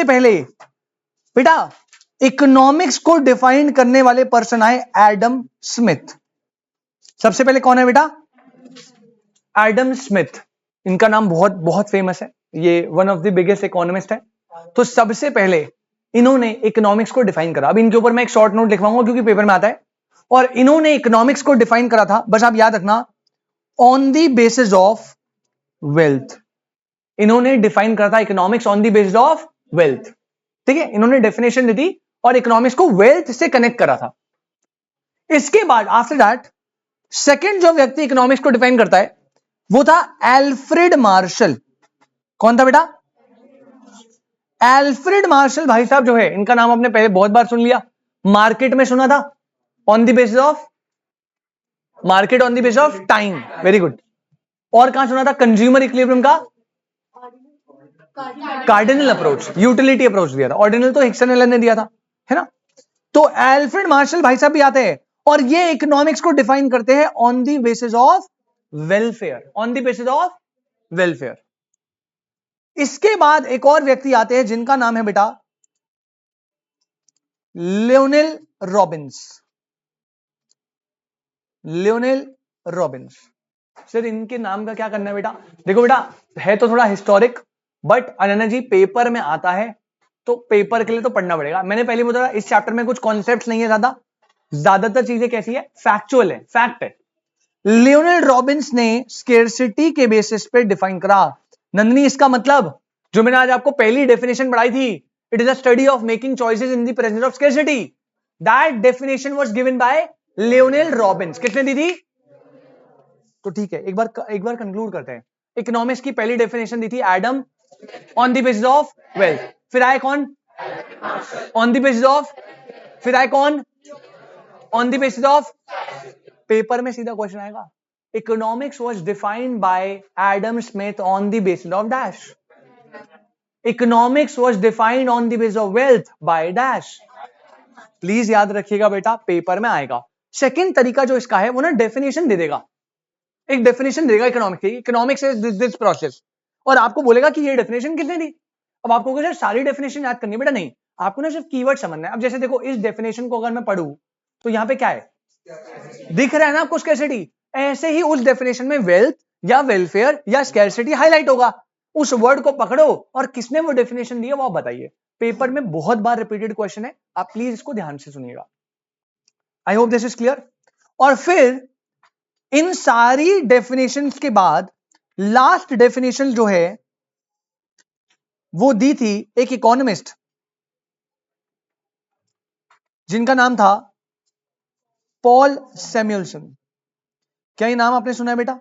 पहले बेटा इकोनॉमिक्स को डिफाइन करने वाले पर्सन आए एडम स्मिथ। सबसे पहले कौन है बेटा? Adam Smith. इनका नाम बहुत बहुत फेमस है, ये one of the biggest economist है। तो सबसे पहले इन्होंने इकोनॉमिक्स को डिफाइन करा। अब इनके ऊपर मैं एक शॉर्ट नोट लिखवाऊंगा क्योंकि पेपर में आता है। और इन्होंने इकोनॉमिक्स को डिफाइन करा था, बस आप याद रखना, on the basis of wealth. इन्होंने डिफाइन करा था economics on the basis of wealth. ठीक है, इन्होंने डेफिनेशन दी थी और इकोनॉमिक्स को वेल्थ से कनेक्ट करा था। इसके बाद आफ्टर दैट सेकंड जो व्यक्ति इकोनॉमिक्स को डिफाइन करता है वो था एल्फ्रेड मार्शल। कौन था बेटा? एल्फ्रेड मार्शल भाई साहब जो है, इनका नाम आपने पहले बहुत बार सुन लिया। मार्केट में सुना था, on the basis of market, on the basis of time. Very good. और कहां सुना था? कंज्यूमर इक्विलिब्रियम का कार्डिनल अप्रोच, यूटिलिटी अप्रोच दिया था। ऑर्डिनल तो हिक्सन एलन ने दिया था, है ना? तो एल्फ्रेड मार्शल भाई साहब भी आते हैं और ये इकोनॉमिक्स को डिफाइन करते हैं on the basis of welfare, on the basis of welfare. इसके बाद एक और व्यक्ति आते हैं जिनका नाम है बेटा Lionel Robins. Lionel Robins. Sir इनके नाम का क्या करना है बेटा? देखो बेटा, है तो थोड़ा historic, but Ananya ji paper में आता है तो पेपर के लिए तो पढ़ना पड़ेगा। मैंने पहले बताया इस चैप्टर में कुछ कॉन्सेप्ट्स नहीं है, ज्यादातर चीजें कैसी है? फैक्चुअल है, फैक्ट है। लियोनेल रॉबिन्स ने स्केर्सिटी के बेसिस पे डिफाइन करा। नंदनी इसका मतलब जो मैंने आज आपको पहली डेफिनेशन पढ़ाई थी, it is a study of making choices in the presence of scarcity. That definition was given by Lionel Robins. किसने दी थी? तो ठीक है, एक बार कंक्लूड करते हैं। इकोनॉमिक्स की पहली डेफिनेशन दी थी Adam, on the basis of wealth. फिर आए कौन? On the basis of. फिर आए कौन? On the basis of. Paper में सीधा क्वेश्चन आएगा, economics was defined by Adam Smith on the basis of dash. Economics was defined on the basis of wealth by dash. Please याद रखिएगा बेटा, paper में आएगा। सेकंड तरीका जो इसका है वो ना डेफिनेशन दे देगा, एक डेफिनेशन देगा इकोनॉमिक्स की। इकोनॉमिक्स इज दिस प्रोसेस, और आपको बोलेगा कि ये डेफिनेशन किसने दी। अब आपको सर सारी डेफिनेशन याद करनी है बेटा? नहीं, आपको ना सिर्फ कीवर्ड समझना है। अब जैसे देखो, इस डेफिनेशन को अगर मैं पढ़ूं तो यहां पे क्या है? दिख रहा है ना आपको स्कैर्सिटी। ऐसे ही उस डेफिनेशन में वेल्थ या वेलफेयर या स्कैर्सिटी हाईलाइट होगा। उस वर्ड को पकड़ो और किसने वो डेफिनेशन दी है वो आप बताइए। पेपर में बहुत बार रिपीटेड क्वेश्चन है, आप प्लीज इसको ध्यान से सुनिएगा। आई होप दिस इज क्लियर। और फिर इन सारी डेफिनेशंस के बाद लास्ट डेफिनेशन जो है वो दी थी एक इकोनॉमिस्ट जिनका नाम था पॉल सैमुएल्सन। क्या ये नाम आपने सुना है बेटा?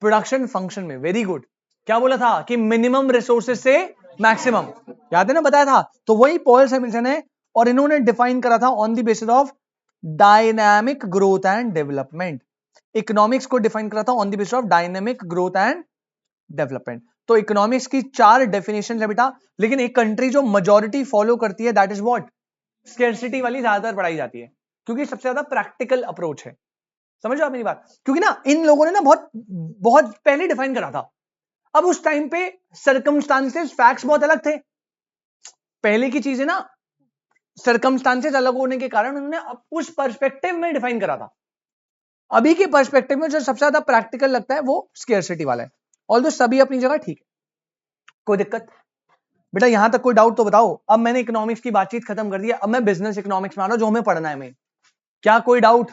प्रोडक्शन फंक्शन में। Very good. क्या बोला था कि मिनिमम रिसोर्सेज से मैक्सिमम, याद है ना, बताया था। तो वही पॉल सैमुएल्सन है और इन्होंने डिफाइन करा था on the basis of dynamic growth and development. Economics को डिफाइन करा था on the basis of dynamic growth and development. तो इकोनॉमिक्स की 4 डेफिनेशन है बेटा, लेकिन एक कंट्री जो मेजॉरिटी फॉलो करती है दैट इज व्हाट? स्कैर्सिटी वाली ज्यादातर पढ़ाई जाती है, क्योंकि सबसे ज्यादा प्रैक्टिकल अप्रोच है। समझो आप मेरी बात? क्योंकि ना इन लोगों ने ना बहुत बहुत पहले डिफाइन करा था। अब उस टाइम पे सर्कमस्टांसेस, फैक्ट्स बहुत अलग थे। पहले की चीजें ना सर्कमस्टांसेस अलग होने के कारण उन्होंने उस पर्सपेक्टिव में डिफाइन करा था। अभी के पर्सपेक्टिव में जो सबसे ज्यादा प्रैक्टिकल लगता है वो स्कैर्सिटी वाला है। ऑल्दो सभी अपनी जगह ठीक है, कोई दिक्कत बेटा? यहां तक कोई डाउट तो बताओ। अब मैंने इकोनॉमिक्स की बातचीत खत्म कर दी है, अब मैं बिजनेस इकोनॉमिक्स में आ रहा हूं जो हमें पढ़ना है। मैं क्या कोई डाउट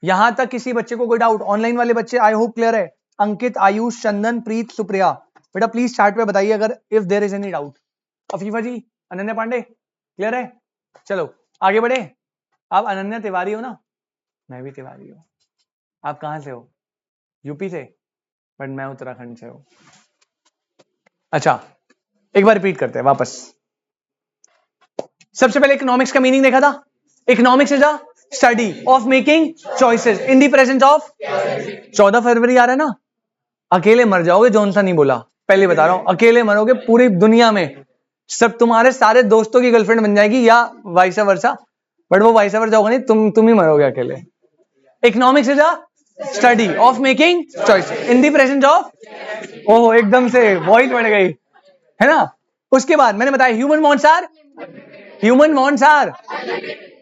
यहां तक? किसी बच्चे को कोई डाउट? ऑनलाइन वाले बच्चे आई होप क्लियर है। अंकित, आयुष, चंदन, प्रीत, सुप्रिया, बेटा प्लीज चैट पे बताइए अगर if there is any doubt. Afifa ji, Ananya Pandey, clear है? चलो आगे बढ़े। आप अनन्या तिवारी हो ना? मैं भी तिवारी हूं। आप कहां से हो? यूपी से, बट मैं उत्तराखंड से हूं। अच्छा, एक बार रिपीट करते हैं वापस। सबसे पहले इकोनॉमिक्स का मीनिंग देखा था। Economics is a study of making choices in the presence of. 14 फरवरी आ रहा है ना, अकेले मर जाओगे, जॉनसन नहीं बोला, पहले बता रहा हूं, अकेले मरोगे पूरी दुनिया में। सब तुम्हारे सारे दोस्तों की गर्लफ्रेंड बन जाएगी या वाइस वर्सा, बट वो वाइस वर्सा होगा नहीं, तुम ही मरोगे अकेले। Economics is a study of making choice in the presence of. Oh एकदम से वॉइस बढ़ गई, है ना? उसके बाद मैंने बताया human wants are human wants are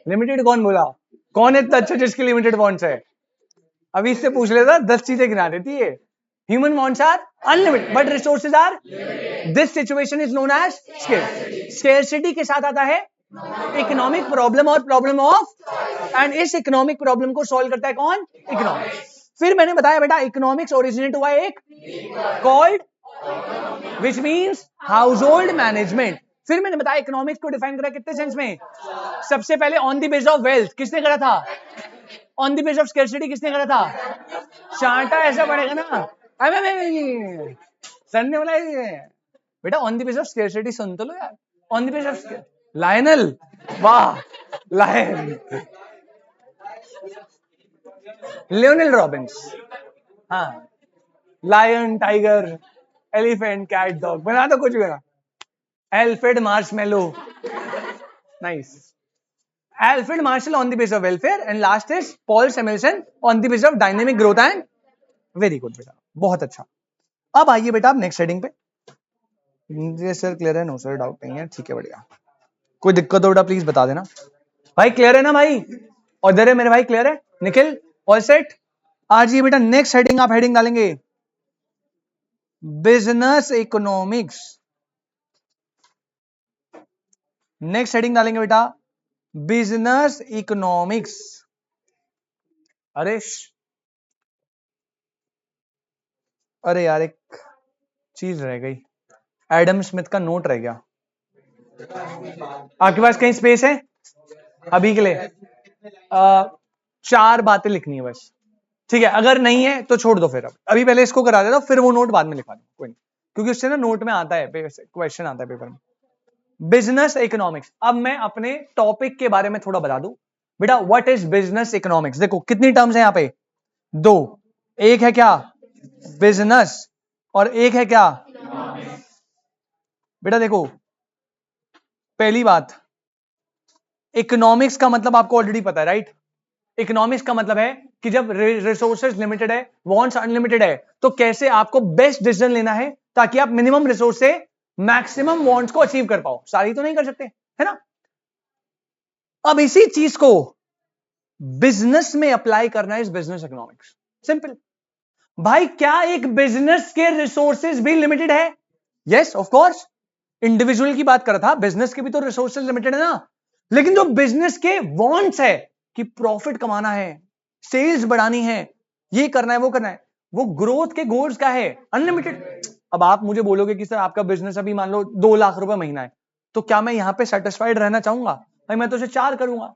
limited. कौन बोला? कौन है इतना अच्छा जिसके लिमिटेड वांट्स है? अभी इससे पूछ लेता, 10 चीजें गिना देती है। Human wants are unlimited but resources are, this situation is known as scarcity. के साथ आता है इकोनॉमिक प्रॉब्लम और प्रॉब्लम ऑफ, एंड इस इकोनॉमिक प्रॉब्लम को सॉल्व करता है कौन? इकोनॉमिक्स। फिर मैंने बताया बेटा इकोनॉमिक्स ओरिजिनेट हुआ एक called which means house hold management. फिर मैंने बताया इकोनॉमिक्स को डिफाइन करा कितने सेंस में? सबसे पहले on the base of wealth, किसने करा था? On the base of scarcity, किसने करा था? चांटा ऐसा पड़ेगा ना, सर ने बोला बेटा on the base of scarcity सुन तो लो यार। On the base of Lionel, वाह लायन, लियोनेल रॉबिन्स, हाँ lion, tiger, elephant, cat, dog, बना तो कुछ भी बना। Alfred marshmallow, nice. Alfred Marshall on the base of welfare, and last is Paul Samuelson on the base of dynamic growth and very good बेटा, बहुत अच्छा। अब आइए बेटा आप नेक्स्ट हेडिंग पे। ये सर क्लियर है? नो सर डाउट नहीं है, ठीक है बढ़िया। कोई दिक्कत हो बेटा प्लीज बता देना। भाई क्लियर है ना भाई? और इधर है मेरे भाई, क्लियर है? Nikhil all set? आज ये बेटा नेक्स्ट हेडिंग आप हेडिंग डालेंगे बिजनेस इकोनॉमिक्स। नेक्स्ट हेडिंग डालेंगे बेटा बिजनेस इकोनॉमिक्स। अरे अरे यार एक चीज रह गई, एडम स्मिथ का नोट रह गया। आपके पास कहीं स्पेस है अभी के लिए? 4 बातें लिखनी है बस, ठीक है? अगर नहीं है तो छोड़ दो, फिर अब अभी पहले इसको करा देता, फिर वो नोट बाद में लिखा दो, कोई नहीं, क्योंकि उससे ना नोट में आता है, क्वेश्चन आता है पेपर में। Business economics. अब मैं अपने टॉपिक के बारे में थोड़ा बता दूं बेटा, व्हाट इज बिजनेस इकोनॉमिक्स। देखो कितनी टर्म्स है यहाँ पे? 2। एक है क्या? बिजनेस, और एक है क्या? बेटा देखो, पहली बात, इकोनॉमिक्स का मतलब आपको ऑलरेडी पता है, राइट? इकोनॉमिक्स का मतलब है कि जब रिसोर्सेज लिमिटेड है, वांट्स अनलिमिटेड है, तो कैसे आपको बेस्ट डिसीजन लेना है ताकि आप मिनिमम रिसोर्स से मैक्सिमम वांट्स को अचीव कर पाओ। सारी तो नहीं कर सकते, है ना? अब इसी चीज को बिजनेस में अप्लाई करना इज बिजनेस इकोनॉमिक्स। सिंपल। भाई क्या एक बिजनेस के रिसोर्सेज भी लिमिटेड है? Yes of course. इंडिविजुअल की बात कर रहा था, बिजनेस के भी तो रिसोर्सेज लिमिटेड है ना। लेकिन जो बिजनेस के वांट्स है कि प्रॉफिट कमाना है, सेल्स बढ़ानी है, ये करना है, वो करना है, वो ग्रोथ के गोल्स का है अनलिमिटेड। अब आप मुझे बोलोगे कि सर आपका बिजनेस अभी मान लो 2 लाख रुपए महीना है, तो क्या मैं यहां पे सेटिस्फाइड रहना चाहूंगा? भाई मैं तो उसे 4 करूंगा,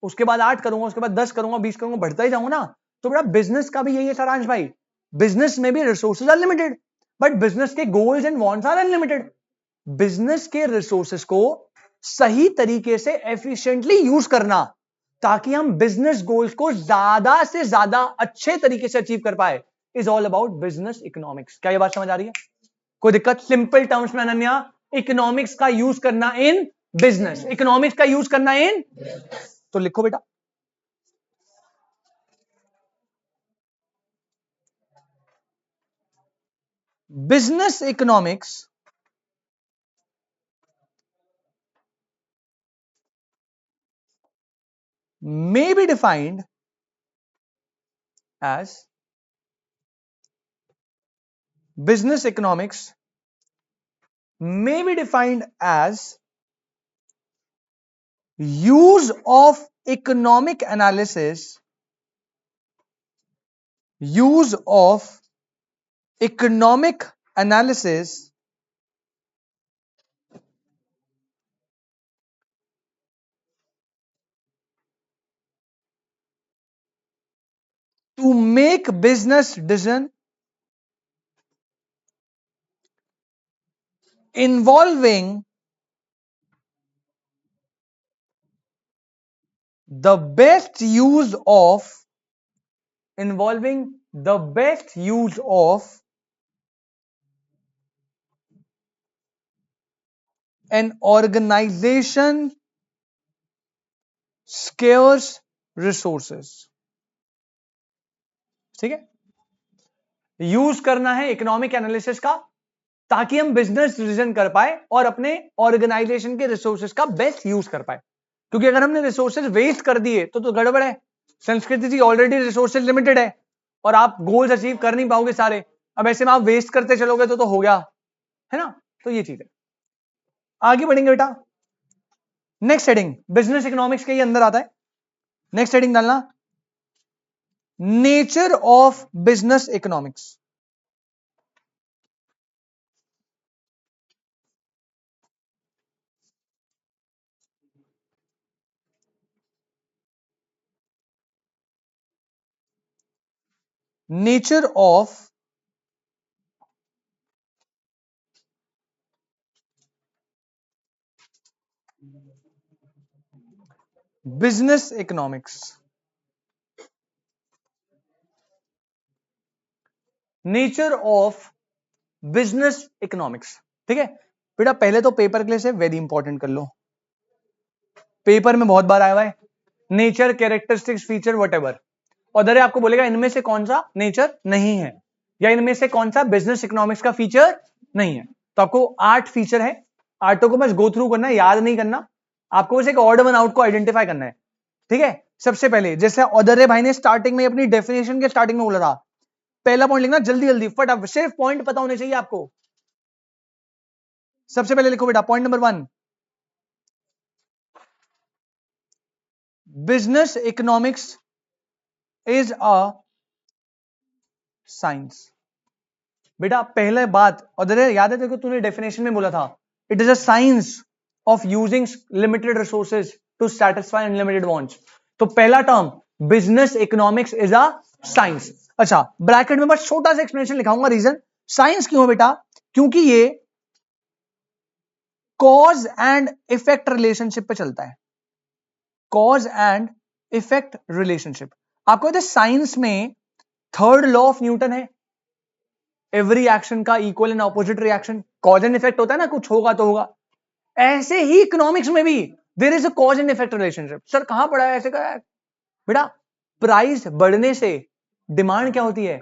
उसके बाद 8 करूंगा, उसके बाद 10 करूंगा, 20 करूंगा, बढ़ता ही जाऊंगा ना। तो बड़ा बिजनेस का भी यही है सारांश भाई, बिजनेस में भी रिसोर्सेज अनलिमिटेड, बट बिजनेस के goals and wants are unlimited. Business के रिसोर्सेस को सही तरीके से एफिशिएंटली यूज करना ताकि हम बिजनेस गोल्स को ज्यादा से ज्यादा अच्छे तरीके से अचीव कर पाए is all about business economics. क्या ये बात समझ आ रही है? कोई दिक्कत? सिंपल टर्म्स में अनन्या, इकोनॉमिक्स का यूज करना इन बिजनेस, इकोनॉमिक्स का यूज करना इन, तो लिखो बेटा business economics may be defined as business economics may be defined as use of economic analysis, use of economic analysis to make business decision involving the best use of an organization scarce resources। ठीक है? Use करना है economic analysis का ताकि हम business decision कर पाए और अपने ऑर्गेनाइजेशन के रिसोर्सेज का बेस्ट यूज कर पाए। क्योंकि अगर हमने रिसोर्सेज वेस्ट कर दिए तो गड़बड़ है। संस्कृति जी ऑलरेडी रिसोर्सेज लिमिटेड है और आप गोल्स अचीव कर नहीं पाओगे सारे। अब ऐसे में आप वेस्ट करते चलोगे तो हो गया, है ना। तो ये चीज है। आगे बढ़ेंगे बेटा। नेक्स्ट हेडिंग बिजनेस इकोनॉमिक्स के ही अंदर आता है। नेक्स्ट हेडिंग डालना nature of business economics. Nature of business economics. Nature of business economics. ठीक है बेटा, पहले तो पेपर के लिए से वेरी इंपॉर्टेंट कर लो। पेपर में बहुत बार आया हुआ है नेचर, कैरेक्टरिस्टिक्स, फीचर, व्हाटएवर। और दरे आपको बोलेगा इनमें से कौन सा नेचर नहीं है या इनमें से कौन सा बिजनेस इकोनॉमिक्स का फीचर नहीं है। तो आपको 8 फीचर है, 8 को बस गो थ्रू करना है, याद नहीं करना। आपको बस एक ऑड वन आउट को आइडेंटिफाई करना है। ठीक है, सबसे पहले जैसे अदर्य भाई ने स्टार्टिंग में अपनी डेफिनेशन के स्टार्टिंग में बोला था, पहला पॉइंट लिखना जल्दी जल्दी फटाफट, सिर्फ पॉइंट पता होने चाहिए आपको। सबसे पहले लिखो बेटा point number 1, business economics is a science. बेटा पहले बात, और याद है तेरे को, तूने डेफिनेशन में बोला था it is a science of using limited resources to satisfy unlimited wants. तो पहला term business economics is a science. अच्छा, ब्रैकेट में बस छोटा सा एक्सप्लेनेशन लिखाऊंगा। रीजन साइंस क्यों है बेटा? क्योंकि ये कॉज एंड इफेक्ट रिलेशनशिप पे चलता है। Cause and effect relationship. आपको पता है साइंस में थर्ड लॉ ऑफ न्यूटन है, एवरी एक्शन का equal and opposite reaction. Cause and effect होता है ना, कुछ होगा तो होगा। ऐसे ही इकोनॉमिक्स में भी there is a cause and effect relationship. Sir कहां पढ़ा है ऐसे का? बेटा प्राइस बढ़ने से डिमांड क्या होती है,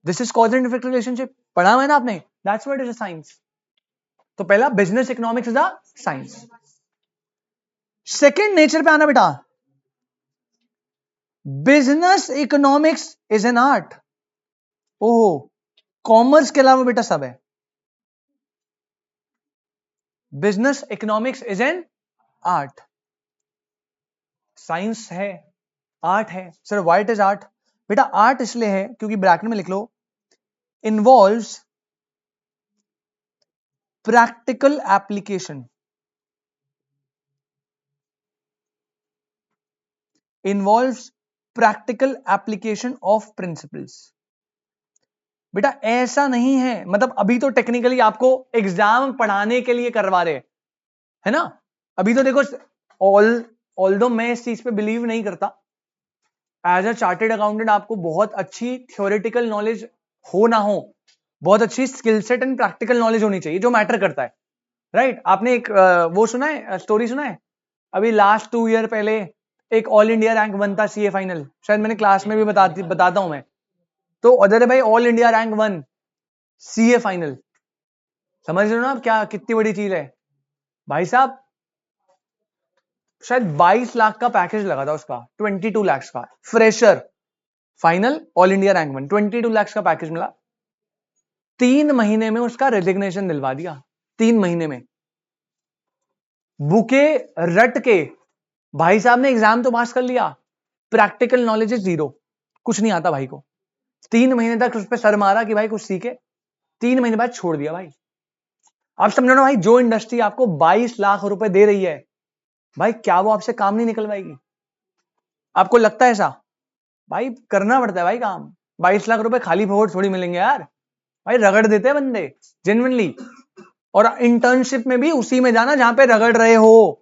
this is cause and effect relationship. पढ़ा हुआ है ना आपने, that's what is a science. तो पहला business economics is a science. Second nature पे आना बेटा, business economics is an art. ओहो, कॉमर्स के अलावा बेटा सब है। Business economics is an art. Science है, आर्ट है। Sir why it is art? बेटा आर्ट इसलिए है क्योंकि ब्रैकेट में लिख लो involves practical application, involves practical application of principles. बेटा ऐसा नहीं है, मतलब अभी तो टेक्निकली आपको एग्जाम पढ़ाने के लिए करवा रहे है ना। अभी तो देखो, ऑल्दो मैं इस चीज पे बिलीव नहीं करता, एज अ चार्टेड अकाउंटेंट आपको बहुत अच्छी थ्योरेटिकल नॉलेज हो ना हो, बहुत अच्छी skill set and practical knowledge होनी चाहिए, जो मैटर करता है। राइट आपने एक वो सुना है, स्टोरी सुना है? अभी लास्ट 2 ईयर पहले एक ऑल इंडिया रैंक 1 था सीए फाइनल, शायद मैंने क्लास में भी बताता हूं मैं। तो अदर भाई all India rank 1 CA final, समझ रहे हो ना आप क्या, कितनी बड़ी चीज है भाई साहब। शायद 22 लाख का पैकेज लगा था उसका, 22 लाख का fresher final all India rank 1, 22 lakh का पैकेज मिला। 3 महीने में उसका रेजिग्नेशन दिलवा दिया, 3 महीने में बुके रट के। भाई साहब ने एग्जाम तो पास कर लिया, प्रैक्टिकल नॉलेज इज जीरो, कुछ नहीं आता भाई को। 3 महीने तक उस पर सर मारा कि भाई कुछ सीखे, 3 महीने बाद छोड़ दिया भाई। आप समझो ना भाई, जो इंडस्ट्री आपको 22 लाख रुपए दे रही है भाई, क्या वो आपसे काम नहीं निकलवाएगी? आपको लगता है ऐसा? भाई करना पड़ता है भाई काम। 22 लाख रुपए खाली फोड़ थोड़ी मिलेंगे यार, भाई रगड़ देते हैं बंदे जेन्युइनली। और इंटर्नशिप में भी उसी में जाना जहां पे रगड़ रहे हो।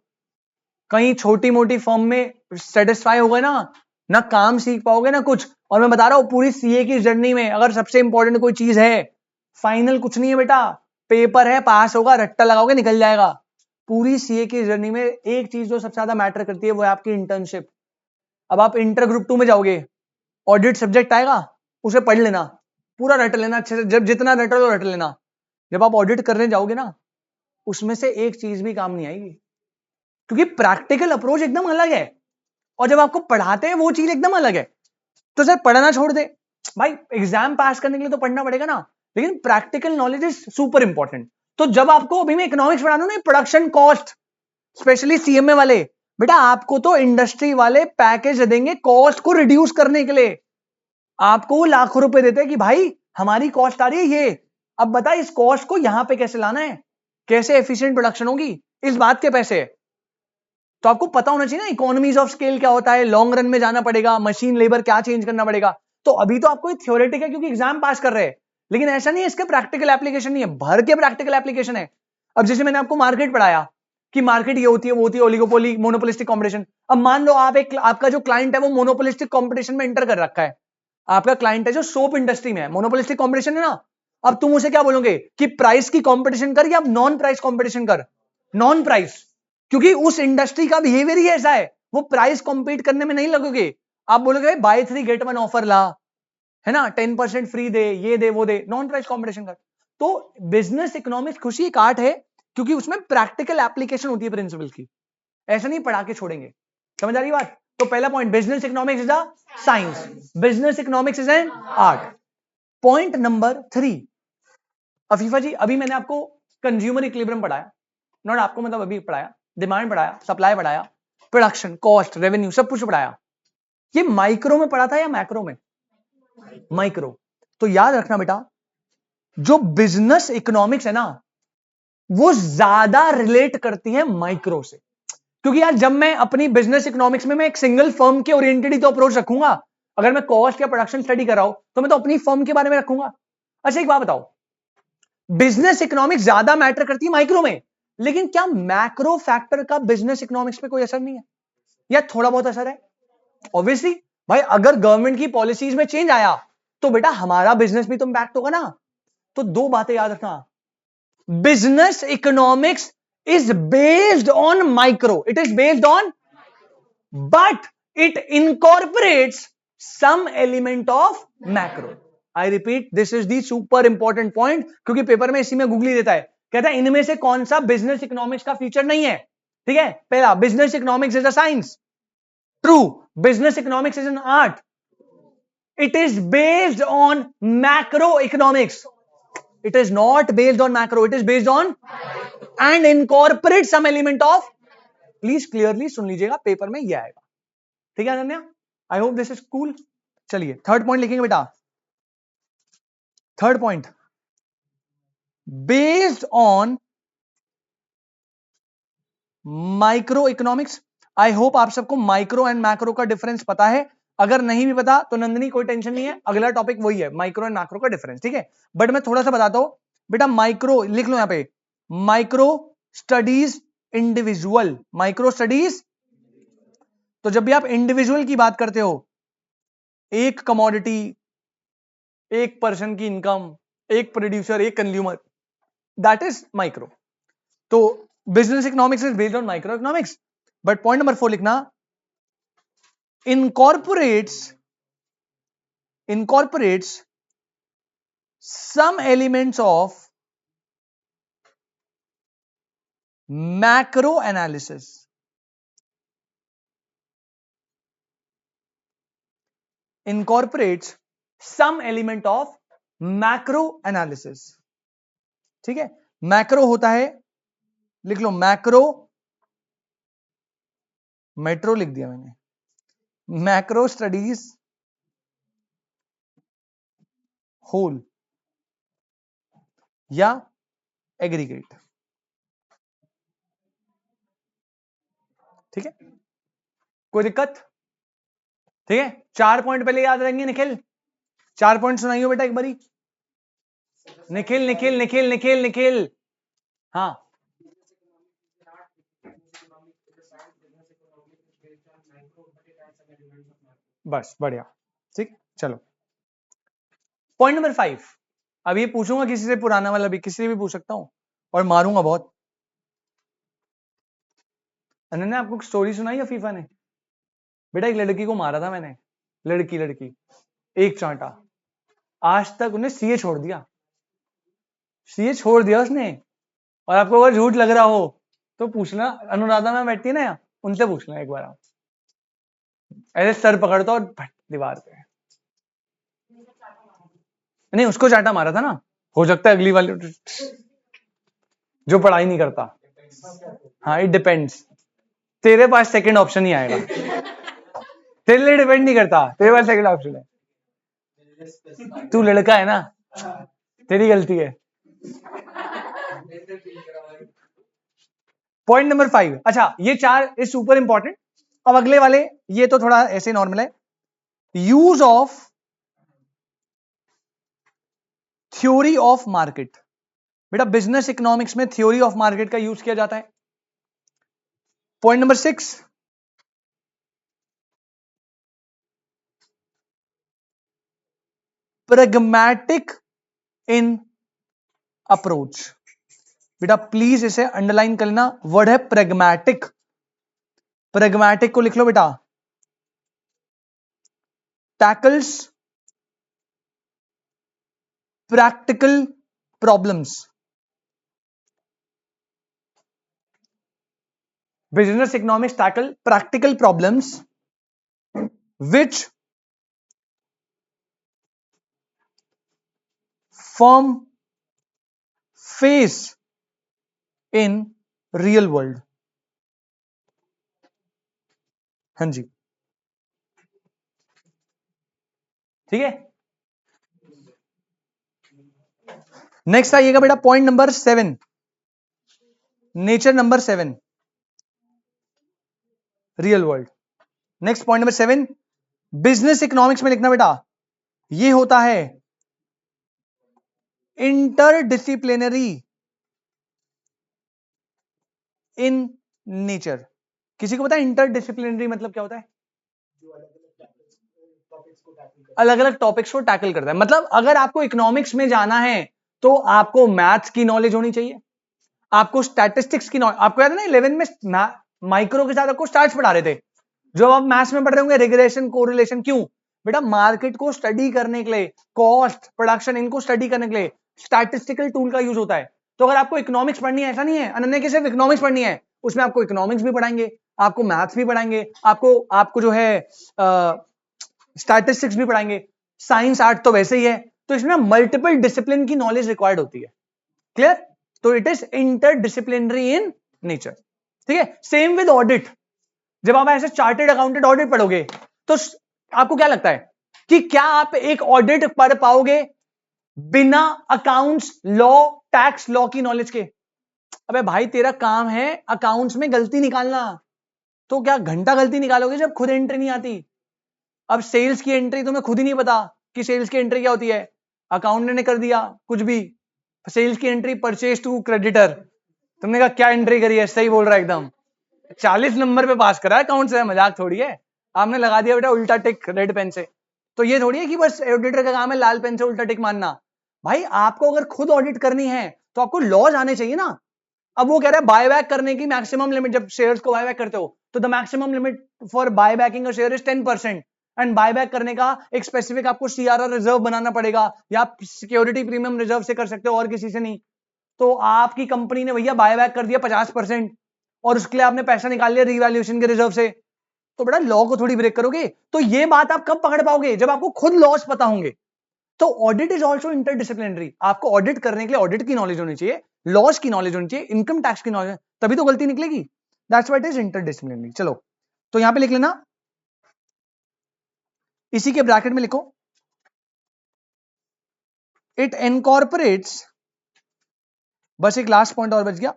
कहीं छोटी मोटी फॉर्म में सेटिस्फाई हो गए ना काम सीख पाओगे ना कुछ। और मैं बता रहा हूं पूरी सीए की जर्नी में अगर सबसे इंपॉर्टेंट कोई चीज है, फाइनल कुछ नहीं है बेटा, पेपर है, पास होगा, रट्टा लगाओगे निकल जाएगा। पूरी सीए की जर्नी में एक चीज जो सबसे ज्यादा मैटर करती है वो है आपकी इंटर्नशिप। अब आप इंटर ग्रुप 2 में जाओगे, ऑडिट सब्जेक्ट आएगा, उसे पढ़ लेना, पूरा रट लेना अच्छे से, जब जितना रटो तो रट लेना। जब आप ऑडिट करने जाओगे ना, उसमें से एक चीज भी काम नहीं आएगी, क्योंकि प्रैक्टिकल अप्रोच एकदम अलग है, और जब आपको पढ़ाते हैं वो चीज एकदम अलग है। तो सर पढ़ना छोड़ दे भाई, एग्जाम पास करने के लिए तो पढ़ना पड़ेगा ना, लेकिन practical knowledge is super important. तो जब आपको अभी मैं इकोनॉमिक्स पढ़ा रहा हूं ना, प्रोडक्शन कॉस्ट, स्पेशली सीएमए वाले, बेटा आपको तो इंडस्ट्री वाले पैकेज देंगे कॉस्ट को रिड्यूस करने के लिए। आपको वो लाखों रुपए देते हैं कि भाई हमारी कॉस्ट आ रही है ये, अब बता इस कॉस्ट को यहां पे कैसे लाना है, कैसे एफिशिएंट प्रोडक्शन होगी, इस बात के पैसे है। तो आपको पता होना चाहिए ना इकोनॉमीज ऑफ स्केल क्या होता है, लॉन्ग रन में जाना पड़ेगा, मशीन लेबर क्या चेंज करना पड़ेगा। तो अभी तो आपको थ्योरेटिक है क्योंकि एग्जाम पास कर रहे हैं, लेकिन ऐसा नहीं है इसके प्रैक्टिकल एप्लीकेशन नहीं है, भर के प्रैक्टिकल एप्लीकेशन है। अब जैसे मैंने आपको मार्केट पढ़ाया कि मार्केट ये होती है, वो होती है, ओलिगोपोली, मोनोपोलिस्टिक कॉम्पिटिशन। अब मान लो आपका जो क्लाइंट है वो मोनोपोलिस्टिक कॉम्पिटिशन में एंटर कर रखा है, आपका क्लाइंट है जो सोप इंडस्ट्री में है, मोनोपोलिस्टिक कॉम्पिटिशन है ना। अब तुम उसे क्या बोलोगे कि प्राइस की कॉम्पिटिशन कर या नॉन प्राइस कॉम्पिटिशन कर? नॉन प्राइस, क्योंकि उस इंडस्ट्री का बिहेवियर ही ऐसा है, वो प्राइस कॉम्पीट करने में नहीं लगोगे। आप बोलोगे बाय 3 गेट 1 ऑफर ला, है ना, 10% फ्री दे, ये दे वो दे, नॉन प्राइस कॉम्पिटिशन कर। तो बिजनेस इकोनॉमिक्स खुशी एक आर्ट है क्योंकि उसमें प्रैक्टिकल एप्लीकेशन होती है प्रिंसिपल की, ऐसा नहीं पढ़ा के छोड़ेंगे। समझ आ रही बात? तो पहला point, business economics is a science, business economics is an art. Point number 3, Afifa ji अभी मैंने आपको कंज्यूमर इक्विलिब्रियम पढ़ाया, नॉट आपको मतलब अभी पढ़ाया, डिमांड पढ़ाया, सप्लाई पढ़ाया, प्रोडक्शन, कॉस्ट, रेवेन्यू, सब कुछ पढ़ाया। ये माइक्रो में पढ़ा था या मैक्रो में? माइक्रो। तो याद रखना बेटा, जो बिजनेस इकोनॉमिक्स है ना, वो ज्यादा रिलेट करती है माइक्रो से, क्योंकि यार जब मैं अपनी बिजनेस इकोनॉमिक्स में मैं एक सिंगल फर्म के ओरिएंटेड ही तो अप्रोच रखूंगा। अगर मैं कॉस्ट या प्रोडक्शन स्टडी कर रहा हूं तो मैं तो अपनी फर्म के बारे में रखूंगा। अच्छा एक बात बताओ, बिजनेस इकोनॉमिक्स ज्यादा मैटर करती है माइक्रो में, लेकिन क्या मैक्रो फैक्टर का बिजनेस इकोनॉमिक्स पे कोई असर नहीं है, या थोड़ा बहुत असर है? ऑब्वियसली भाई, अगर गवर्नमेंट की पॉलिसीज में चेंज आया तो बेटा हमारा बिजनेस भी तो इंपैक्ट होगा ना। तो दो बातें याद रखना, business economics is based on micro, it is based on, but it incorporates some element of macro. I repeat, this is the super important point, क्योंकि पेपर में इसी में गूगली देता है, कहता है इनमें से कौन सा बिजनेस इकोनॉमिक्स का फीचर नहीं है। ठीक है, पहला, business economics is a science, true, business economics is an art, it is based on macroeconomics, it is not based on macro, it is based on and incorporate some element of, please clearly सुन लीजिएगा, paper में ये आएगा। ठीक है Ananya, I hope this is cool. चलिए third point लिखेंगे बेटा, third point, based on micro economics. I hope आप सबको माइक्रो एंड मैक्रो का डिफरेंस पता है, अगर नहीं भी पता तो नंदिनी कोई टेंशन नहीं है, अगला टॉपिक वही है, माइक्रो एंड मैक्रो का डिफरेंस। ठीक है, बट मैं थोड़ा सा बताता हूं बेटा, माइक्रो लिख लो यहां पे, micro studies individual, micro studies. तो जब भी आप इंडिविजुअल की बात करते हो, एक कमोडिटी, एक पर्सन की इनकम, एक प्रोड्यूसर, एक कंज्यूमर, दैट इज माइक्रो। तो business economics is based on micro economics. But point number 4 लिखना, incorporates some elements of macro analysis, incorporates some element of macro analysis। ठीक है, मैक्रो होता है, लिख लो मैक्रो, मेट्रो लिख दिया मैंने, मैक्रो स्टडीज होल या एग्रीगेट। ठीक है, कोई दिक्कत? ठीक है, 4 पॉइंट पहले याद रहेंगे निखिल, 4 पॉइंट सुनाइयो बेटा एक बारी, निखिल निखिल निखिल निखिल निखिल। हाँ बस बढ़िया, ठीक, चलो पॉइंट नंबर 5। अब ये पूछूंगा किसी से पुराना वाला भी, किसी से भी पूछ सकता हूं और मारूंगा बहुत। अनन्या आपको स्टोरी सुनाई अफीफा ने? बेटा एक लड़की को मारा था मैंने, लड़की एक चांटा, आज तक उन्हें सीए छोड़ दिया। सीए छोड़ दिया उसने। और आपको अगर झूठ लग रहा हो तो पूछना, अनुराधा मैम बैठती है ना, उनसे पूछना एक बार आप, ऐसे सर पकड़ता और भट दीवार पे। नहीं, उसको चाटा मारा था ना, हो सकता है अगली वाली जो पढ़ाई नहीं करता। हाँ, इट डिपेंड्स, तेरे पास सेकंड ऑप्शन ही आएगा। तेरे लिए डिपेंड नहीं करता, तेरे पास सेकंड ऑप्शन है। तू लड़का है ना, तेरी गलती है। Point number 5। अच्छा, ये 4 इज सुपर इंपॉर्टेंट। अब अगले वाले, ये तो थोड़ा ऐसे नॉर्मल है। Use of theory of market. बेटा बिजनेस इकोनॉमिक्स में थ्योरी ऑफ मार्केट का यूज किया जाता है। Point number 6, pragmatic in approach. बेटा प्लीज इसे अंडरलाइन कर लेना, वर्ड है प्रैग्मैटिक। प्रैग्मैटिक को लिख लो बेटा। Tackles practical problems. Business economics tackle practical problems which firm face in real world। हाँ जी, ठीक है। नेक्स्ट आइएगा बेटा point number 7, nature number 7, real world. Next point number 7, business economics में लिखना बेटा, ये होता है इंटरडिसिप्लिनरी इन नेचर। किसी को पता है इंटरडिसिप्लिनरी मतलब क्या होता है? अलग अलग टॉपिक्स को टैकल करता है। मतलब अगर आपको इकोनॉमिक्स में जाना है तो आपको मैथ्स की नॉलेज होनी चाहिए, आपको स्टैटिस्टिक्स की नॉलेज। आपको याद है ना 11 में माइक्रो के साथ आपको स्टार्स पढ़ा रहे थे, जो आप मैथ्स में पढ़ रहे होंगे रिग्रेशन कोरिलेशन। क्यों बेटा? मार्केट को स्टडी करने के लिए, कॉस्ट प्रोडक्शन इनको स्टडी करने के लिए स्टैटिस्टिकल टूल का यूज होता है। तो अगर आपको इकोनॉमिक्स पढ़नी है, ऐसा नहीं है अनन्या की सिर्फ इकोनॉमिक्स पढ़नी है, उसमें आपको इकोनॉमिक्स भी पढ़ाएंगे, आपको मैथ्स भी पढ़ाएंगे, आपको जो है स्टैटिस्टिक्स भी पढ़ाएंगे, साइंस आर्ट तो वैसे ही है। तो इसमें मल्टीपल डिसिप्लिन की नॉलेज रिक्वायर्ड होती है। क्लियर? तो it is interdisciplinary in nature. ठीक है, सेम विद ऑडिट। जब आप ऐसे चार्टेड अकाउंटेंट ऑडिट पढ़ोगे तो आपको क्या लगता है कि क्या आप एक ऑडिट पढ़ पाओगे बिना अकाउंट्स लॉ, टैक्स लॉ की नॉलेज के? अबे भाई, तेरा काम है अकाउंट्स में गलती निकालना, तो क्या घंटा गलती निकालोगे जब खुद एंट्री नहीं आती? अब सेल्स की एंट्री तुम्हें खुद ही नहीं पता कि सेल्स की एंट्री क्या होती है, अकाउंटेंट ने कर दिया कुछ भी। सेल्स की एंट्री परचेज टू क्रेडिटर, तुमने कहा क्या एंट्री करी है, सही बोल रहा है एकदम, 40 नंबर पे पास करा है अकाउंट से, मजाक थोड़ी है। आपने लगा दिया बेटा उल्टा टिक रेड पेन से। तो ये थोड़ी है कि बस ऑडिटर का काम है लाल पेन से उल्टा टिक मारना। भाई आपको अगर खुद ऑडिट करनी है तो आपको लॉज आने चाहिए ना। अब वो कह रहा है बायबैक करने की मैक्सिमम लिमिट, जब शेयर्स को बायबैक करते हो तो the maximum limit for buybacking a share is 10%। And buyback करने का एक स्पेसिफिक आपको सीआरआर रिजर्व बनाना पड़ेगा, या आप सिक्योरिटी प्रीमियम रिजर्व से कर सकते हो और किसी से नहीं। तो आपकी कंपनी ने भैया बायबैक कर दिया 50%, और उसके लिए आपने पैसा निकाल लिया रीवैल्यूएशन के रिजर्व से, तो बड़ा लॉ को थोड़ी ब्रेक करोगे। तो ये बात आप कब पकड़ पाओगे? जब आपको खुद लॉस पता होंगे। तो ऑडिट इज ऑल्सो इंटरडिसिप्लिनरी। आपको ऑडिट करने के लिए ऑडिट की नॉलेज होनी चाहिए, लॉस की नॉलेज होनी चाहिए, इनकम टैक्स की नॉलेज, तभी तो गलती निकलेगी। That's why it is interdisciplinary. चलो तो यहां पे लिख लेना, इसी के ब्रैकेट में लिखो, इट इनकॉर्पोरेट्स, बस एक लास्ट पॉइंट और बच गया,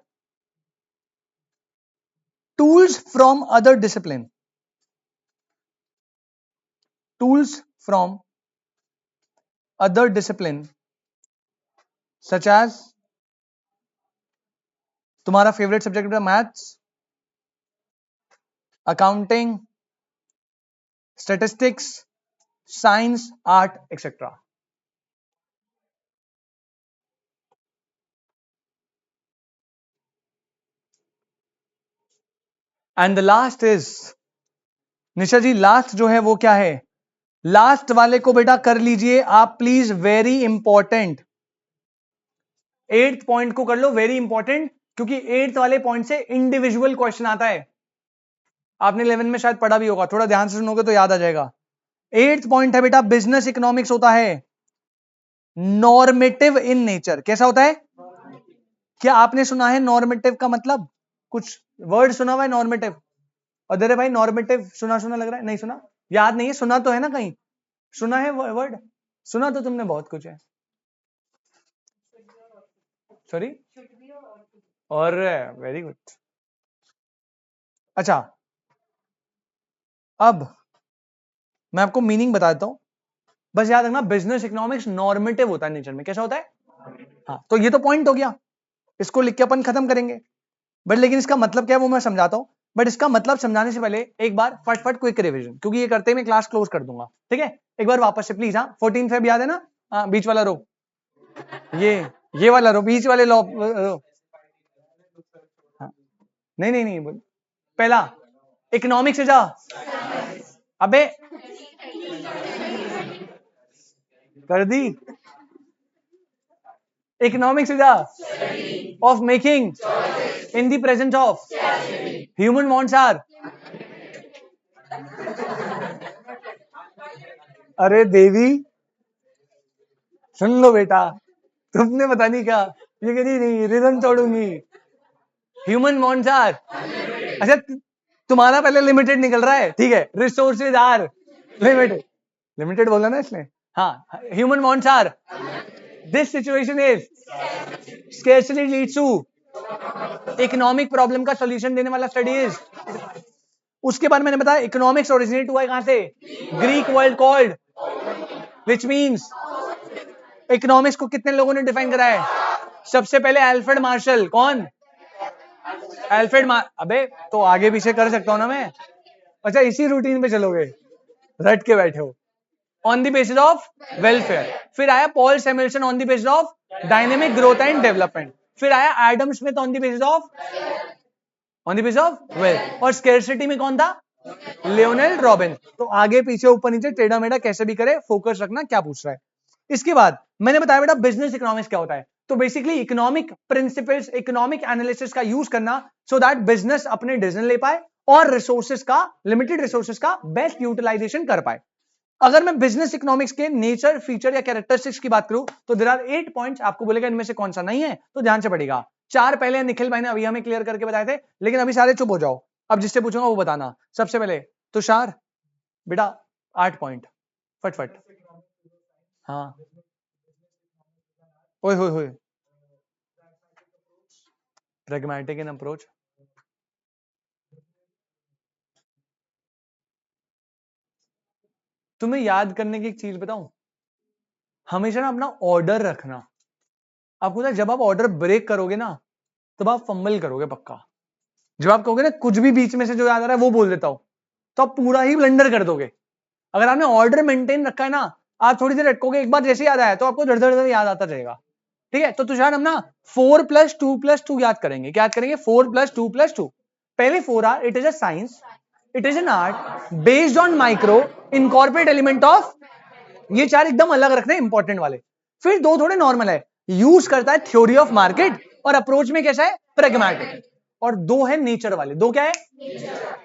tools from other discipline, tools from other discipline such as, तुम्हारा favourite subject maths, accounting, statistics, science, art etcetera. And the last is, Nisha ji last जो है वो क्या है? लास्ट वाले को बेटा कर लीजिए आप please, very important, 8th point को कर लो वेरी इंपॉर्टेंट, क्योंकि 8th वाले पॉइंट से इंडिविजुअल क्वेश्चन आता है। आपने 11 में शायद पढ़ा भी होगा, थोड़ा ध्यान से सुनोगे तो याद आ जाएगा। 8th पॉइंट है बेटा, बिजनेस इकोनॉमिक्स होता है नॉर्मेटिव इन नेचर। कैसा होता है? क्या आपने सुना है नॉर्मेटिव का मतलब? कुछ वर्ड सुना हुआ है नॉर्मेटिव? अरे भाई नॉर्मेटिव सुना सुना लग रहा है, नहीं सुना? याद नहीं है? सुना तो है ना कहीं? सुना है वर्ड? सुना तो तुमने बहुत कुछ है। सॉरी, और वेरी गुड। अच्छा, अब मैं आपको मीनिंग बता देता हूं, बस याद रखना बिजनेस इकोनॉमिक्स नॉर्मेटिव होता है नेचर में। कैसा होता है? हाँ, तो ये तो पॉइंट हो गया, इसको लिख के अपन खत्म करेंगे। बट लेकिन इसका मतलब क्या है वो मैं समझाता हूं। बट इसका मतलब समझाने से पहले एक बार फटफट क्विक रिवीजन, क्योंकि ये करते ही मैं क्लास क्लोज कर दूंगा। ठीक है, एक बार वापस से प्लीज। हाँ, 14 फेब याद है ना? हाँ, बीच वाला रो, ये वाला रो, बीच वाले रो। हाँ, नहीं नहीं नहीं बोल। पहला इकोनॉमिक्स से जा, अबे कर दी। Economics is of making in the presence of human wants are. अरे देवी सुन लो बेटा, तुमने पता नहीं क्या ये कह रही, नहीं रिदम तोड़ूंगी। ह्यूमन वांट्स आर, अच्छा तुम्हारा पहले लिमिटेड निकल रहा है, ठीक है, रिसोर्सेज आर लिमिटेड, लिमिटेड बोला ना इसने। हाँ, human wants are, this situation is scarcity leads to economic problem का सॉल्यूशन देने वाला स्टडी इज। उसके बाद मैंने बताया इकोनॉमिक्स ओरिजिनेट हुआ है कहां से? Greek word called, which means economics को कितने लोगों ने डिफाइन करा है? सबसे पहले अल्फ्रेड मार्शल। कौन? अबे तो आगे पीछे कर सकता हूं ना मैं। अच्छा, इसी रूटीन पे चलोगे, रट के बैठे हो। On the basis of welfare. फिर आया Paul Samuelson on the basis of dynamic growth and development. फिर आया Adam Smith on the basis of wealth. और स्केर्सिटी में कौन था? Lionel Robin. तो आगे पीछे ऊपर नीचे टेढ़ा मेढ़ा कैसे भी करे, फोकस रखना क्या पूछ रहा है। इसके बाद मैंने बताया बेटा बिजनेस इकोनॉमिक्स क्या होता है। तो basically economic principles, economic analysis का यूज करना सो दैट बिजनेस अपने डिसीजन ले पाए और रिसोर्सेज का, लिमिटेड रिसोर्सेज का बेस्ट यूटिलाइजेशन कर पाए। अगर मैं बिजनेस इकोनॉमिक्स के नेचर, फीचर या कैरेक्टरिस्टिक्स की बात करूं तो देयर आर 8 पॉइंट्स। आपको बोलेगा इनमें से कौन सा नहीं है, तो ध्यान से पढ़ेगा। 4 पहले निखिल भाई ने अभी हमें क्लियर करके बताए थे, लेकिन अभी सारे चुप हो जाओ। अब जिससे पूछूंगा वो बताना। सबसे पहले तुषार बेटा 8 पॉइंट फटफट। हाँ, ओए होए होए, प्रैग्मेटिक इन अप्रोच। तुम्हें याद करने की एक चीज बताऊं, हमेशा ना अपना ऑर्डर रखना। आपको पता है जब आप ऑर्डर ब्रेक करोगे ना, तब आप फंबल करोगे पक्का। जब आप कहोगे ना कुछ भी बीच में से जो याद आ रहा है वो बोल देता हूं, तो आप पूरा ही ब्लंडर कर दोगे। अगर आपने ऑर्डर मेंटेन रखा है ना, आप थोड़ी देर अटकोगे, एक बार जैसे याद आया तो आपको धड़ धड़ धड़ याद आता रहेगा। ठीक है, तो तुषार हम ना 4 + 2 + 2 याद करेंगे। क्या याद करेंगे? 4 + 2 + 2। पहले 4 are, it is a science, it is an art based on micro incorporate element of, ये 4 एकदम अलग रखने इंपॉर्टेंट वाले। फिर 2 थोड़े नॉर्मल है, यूज करता है थ्योरी ऑफ मार्केट और अप्रोच में कैसा है? प्रैग्मेटिक। और 2 है नेचर वाले। 2 क्या है?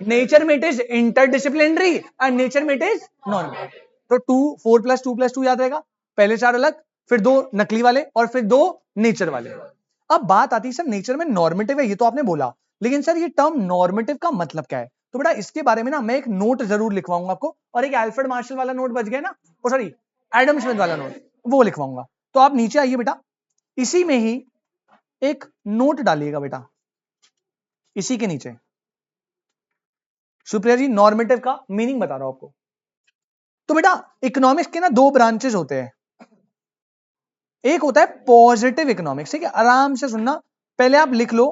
नेचर में it is interdisciplinary and nature में इट इज नॉर्मल। तो 4 + 2 + 2 याद रहेगा। पहले 4 अलग, फिर 2 नकली वाले और फिर 2 नेचर वाले। अब बात आती है सर नेचर में नॉर्मेटिव है, ये तो आपने बोला, लेकिन सर ये टर्म नॉर्मेटिव का मतलब क्या है? तो बेटा इसके बारे में ना मैं एक नोट जरूर लिखवाऊंगा आपको, और एक अल्फ्रेड मार्शल वाला नोट बच गया ना, ओ सॉरी एडम स्मिथ वाला नोट, वो लिखवाऊंगा। तो आप नीचे आइए बेटा, इसी में ही एक नोट डालिएगा बेटा, इसी के नीचे। सुप्रिया जी नॉर्मेटिव का मीनिंग बता रहा हूं आपको। तो बेटा इकोनॉमिक्स के ना 2 ब्रांचेस होते हैं। एक होता है पॉजिटिव इकोनॉमिक्स, ठीक है, आराम से सुनना, पहले आप लिख लो,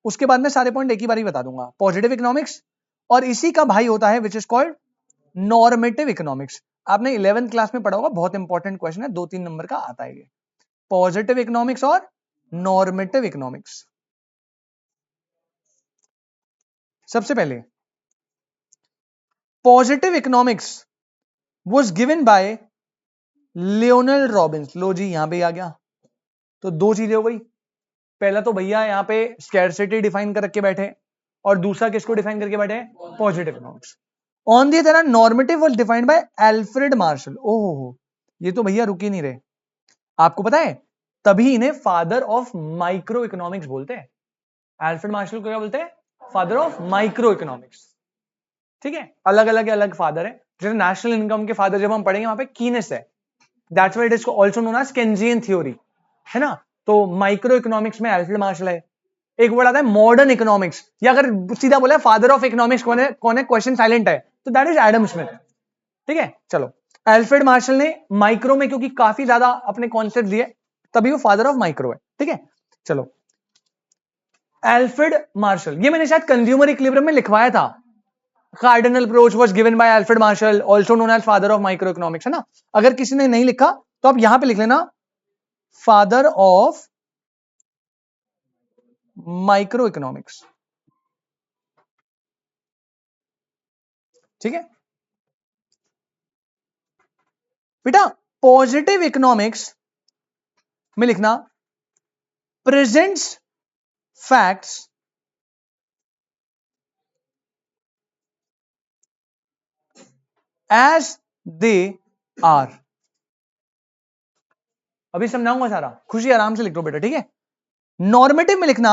उसके बाद में सारे पॉइंट एक ही बार ही बता दूंगा। पॉजिटिव इकोनॉमिक्स, और इसी का भाई होता है which is called normative economics. आपने 11th क्लास में पढ़ा होगा, बहुत इंपॉर्टेंट क्वेश्चन है, 2-3 नंबर का आता है ये। पॉजिटिव इकोनॉमिक्स और नॉर्मेटिव इकोनॉमिक्स। सबसे पहले positive economics was given by Lionel Robbins. लो जी यहां पे आ गया, तो 2 चीजें हो गई। पहला तो भैया यहाँ पे स्कैरसिटी डिफाइन कर रखे बैठे और दूसरा किसको डिफाइन करके बैठे? Positive economics. On the other normative was defined by Alfred martial. ओहो, ये तो भैया रुक ही नहीं रहे। आपको पता है तभी इन्हें फादर ऑफ माइक्रो इकोनॉमिक्स बोलते हैं। एल्फ्रेड मार्शल को क्या बोलते हैं? Father of micro economics. ठीक है, अलग अलग फादर है। जैसे नेशनल इनकम के फादर जब हम पढ़ेंगे वहां पे कीनेस है, that's why it is also known as Keynesian theory, है ना। तो माइक्रो इकोनॉमिक्स में एल्फ्रेड मार्शल है। एक वर्ड आता है मॉडर्न इकोनॉमिक्स, या अगर सीधा बोला फादर ऑफ इकोनॉमिक्स कौन है, क्वेश्चन साइलेंट है, तो दैट इज एडम स्मिथ। ठीक है, चलो एल्फ्रेड मार्शल ने माइक्रो में क्योंकि काफी ज्यादा अपने कॉन्सेप्ट दिए, तभी वो फादर ऑफ माइक्रो है। ठीक है, चलो एल्फ्रेड मार्शल, ये मैंने शायद कंज्यूमर इक्विलिब्रियम में लिखवाया था। Cardinal approach was given by Alfred Marshall, also known as father of micro economics, है ना। अगर किसी ने नहीं लिखा तो आप यहां पे लिख लेना फादर ऑफ माइक्रो इकोनॉमिक्स। ठीक है बेटा, पॉजिटिव इकोनॉमिक्स में लिखना presents facts as they are. अभी समझाऊंगा सारा, खुशी आराम से लिख दो बेटा। ठीक है, नॉर्मेटिव में लिखना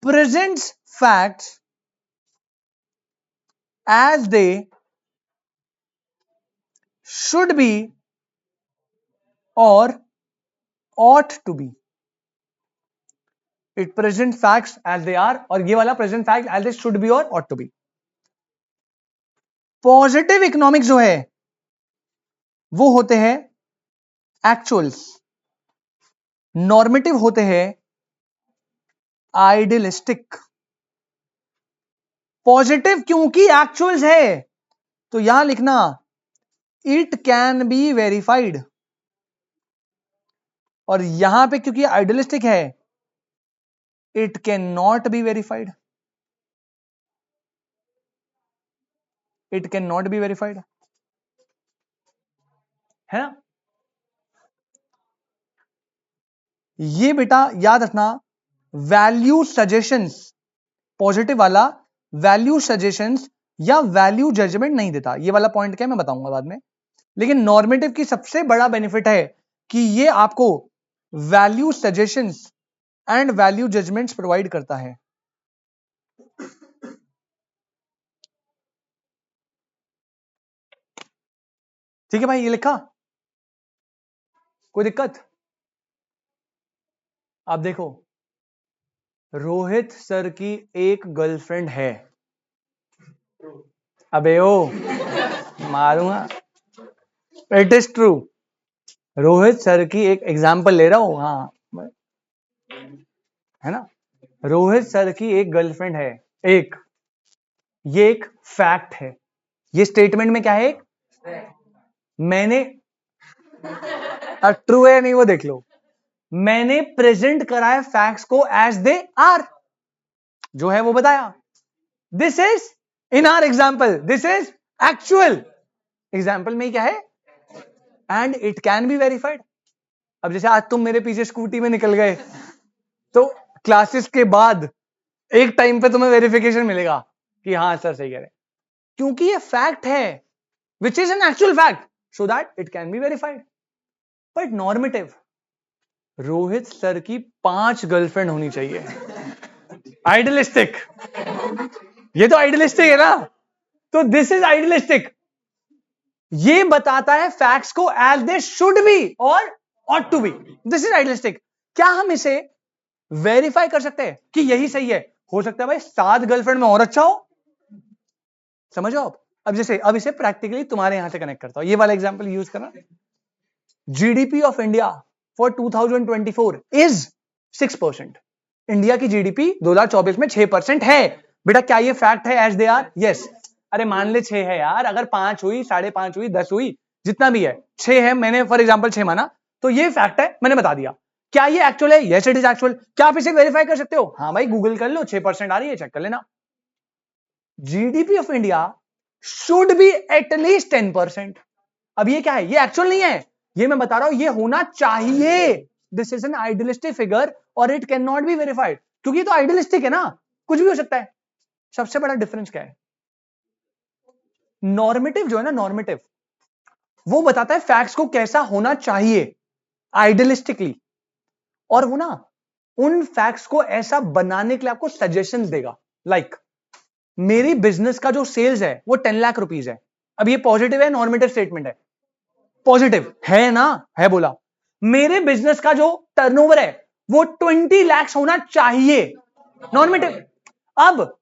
presents facts as they should be और ought to be। it present facts as they are, और ये वाला present fact as they should be और ought to be। Positive economics जो है वो होते हैं एक्चुअल्स, नॉर्मेटिव होते हैं आइडियलिस्टिक। पॉजिटिव क्योंकि एक्चुअल्स है तो यहां लिखना इट कैन बी वेरीफाइड, और यहां पे क्योंकि आइडियलिस्टिक है it can not be verified. It can not be verified, है ना। ये बेटा याद रखना, वैल्यू सजेशंस, पॉजिटिव वाला वैल्यू सजेशंस या वैल्यू जजमेंट नहीं देता। ये वाला पॉइंट क्या मैं बताऊंगा बाद में। लेकिन नॉर्मेटिव की सबसे बड़ा बेनिफिट है कि ये आपको value suggestions and value judgements provide करता है। ठीक है भाई, ये लिखा, कोई दिक्कत? आप देखो, रोहित सर की एक गर्लफ्रेंड है। अबे ओ मारूंगा, it is true. Rohit sir की एक एग्जांपल ले रहा हूं, हाँ, है ना। रोहित सर की एक गर्लफ्रेंड है, एक, ये एक फैक्ट है। ये स्टेटमेंट में क्या है? मैंने, ट्रू है नहीं वो देख लो। मैंने प्रेजेंट कराया फैक्ट्स को एज दे आर, जो है वो बताया। This is in are example, this is actual. Example में क्या है? And it can be verified. अब जैसे आज तुम मेरे पीछे स्कूटी में निकल गए, तो क्लासेस के बाद एक टाइम पे तुम्हें वेरिफिकेशन मिलेगा कि हाँ सर सही कह रहे, क्योंकि ये फैक्ट है which is an actual fact, so that it can be verified. But normative, Rohit sir की 5 गर्लफ्रेंड होनी चाहिए। आइडियलिस्टिक, ये तो आइडियलिस्टिक है ना, तो दिस इज आइडियलिस्टिक। ये बताता है फैक्ट्स को एज दे शुड बी और ought to be, this is idealistic. क्या हम इसे वेरीफाई कर सकते हैं कि यही सही है? हो सकता है भाई 7 गर्लफ्रेंड में और अच्छा हो, समझो आप। अब जैसे, अब इसे प्रैक्टिकली तुम्हारे यहां से कनेक्ट करता हूं, ये वाला एग्जांपल यूज करना। GDP of India for 2024 is 6%। India की जीडीपी 2024 में 6% है। बेटा क्या ये फैक्ट है एज दे आर? यस। अरे मान ले 6 है यार, अगर 5 हुई, 5.5 हुई, 10 हुई, जितना भी है, 6 है, मैंने फॉर एग्जांपल 6 माना, तो ये फैक्ट है, मैंने बता दिया। क्या ये एक्चुअल है? Yes it is actual. क्या आप इसे वेरीफाई कर सकते हो? हाँ भाई, गूगल कर लो, 6% आ रही है, चेक कर लेना। GDP of India should be at least 10%। अब ये क्या है? ये एक्चुअल नहीं है, ये मैं बता रहा हूं, ये होना चाहिए। This is an idealistic figure और it can not be verified, क्योंकि तो आइडियलिस्टिक है ना, कुछ भी हो सकता है। सबसे बड़ा डिफरेंस क्या है? नॉर्मेटिव जो है ना, नॉर्मेटिव वो बताता है फैक्ट्स को कैसा होना चाहिए आइडियलिस्टिकली, और वो ना उन फैक्ट्स को ऐसा बनाने के लिए आपको सजेशंस देगा। लाइक मेरी बिजनेस का जो सेल्स है वो 10 लाख रुपीज है, अब ये पॉजिटिव है नॉर्मेटिव स्टेटमेंट है? पॉजिटिव है ना, है बोला। मेरे बिजनेस का जो टर्नओवर है वो 20 लाख होना चाहिए, नॉर्मेटिव। अब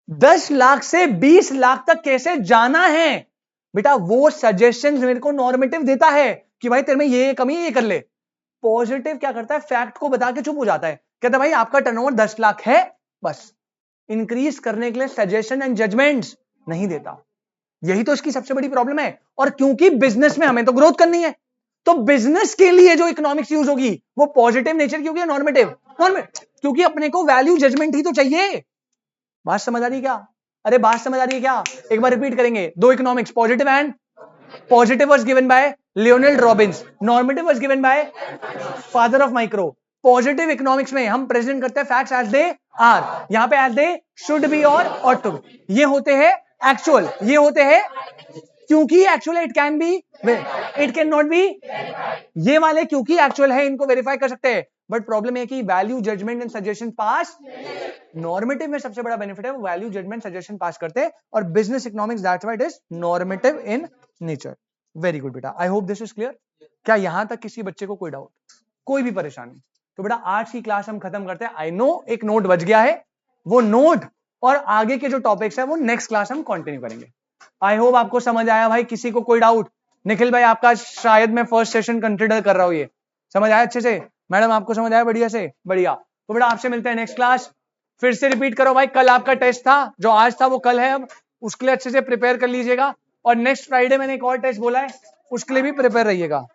10 लाख से 20 लाख तक कैसे जाना है बेटा, वो सजेशन मेरे को नॉर्मेटिव देता है कि भाई तेरे में ये कमी है, ये कर ले। पॉजिटिव क्या करता है? फैक्ट को बता के चुप हो जाता है, कहता है भाई आपका टर्नओवर 10 लाख है, बस। इंक्रीज करने के लिए सजेशन एंड जजमेंट्स नहीं देता। यही तो इसकी सबसे बड़ी प्रॉब्लम है। और क्योंकि बिजनेस में हमें तो ग्रोथ करनी है, तो बिजनेस के लिए जो इकोनॉमिक्स यूज होगी वो पॉजिटिव नेचर की होगी या नॉर्मेटिव? नॉर्मेटिव, क्योंकि अपने को वैल्यू जजमेंट ही तो चाहिए। बात समझ आ रही है क्या? अरे बात समझ आ रही है क्या? एक बार रिपीट करेंगे, दो economics, positive and positive was given bye Leonard Robins, normative was given bye father of micro. Positive economics में हम प्रेजेंट करते हैं फैक्ट्स एज दे आर, यहां पे एज दे शुड बी और ऑट टू बी। ये होते हैं एक्चुअल, ये होते हैं क्योंकि actual it can be, it can not B. ये वाले क्योंकि एक्चुअल है इनको वेरीफाई कर सकते हैं, बट प्रॉब्लम है कि वैल्यू जजमेंट एंड सजेशन पास। नॉर्मेटिव में सबसे बड़ा बेनिफिट है वो वैल्यू जजमेंट सजेशन पास करते हैं, और business economics that's why it is normative in nature. Very good बेटा, I hope this is clear. क्या यहां तक किसी बच्चे को कोई डाउट, कोई भी परेशानी? तो बेटा आज की क्लास हम खत्म करते हैं। आई नो एक नोट बच गया है, वो नोट और आगे के जो टॉपिक्स है वो नेक्स्ट क्लास हम कंटिन्यू करेंगे। आई होप आपको समझ आया भाई। किसी को कोई डाउट? निखिल भाई आपका शायद मैं फर्स्ट सेशन कंसिडर कर रहा हूं, ये समझ आया अच्छे से? मैडम आपको समझ आया? बढ़िया से, बढ़िया। तो बेटा आपसे मिलते हैं नेक्स्ट क्लास। फिर से रिपीट करो भाई, कल आपका टेस्ट था, जो आज था वो कल है, अब उसके लिए अच्छे से प्रिपेयर कर लीजिएगा। और नेक्स्ट फ्राइडे मैंने एक और टेस्ट बोला है, उसके लिए भी प्रिपेयर रहिएगा।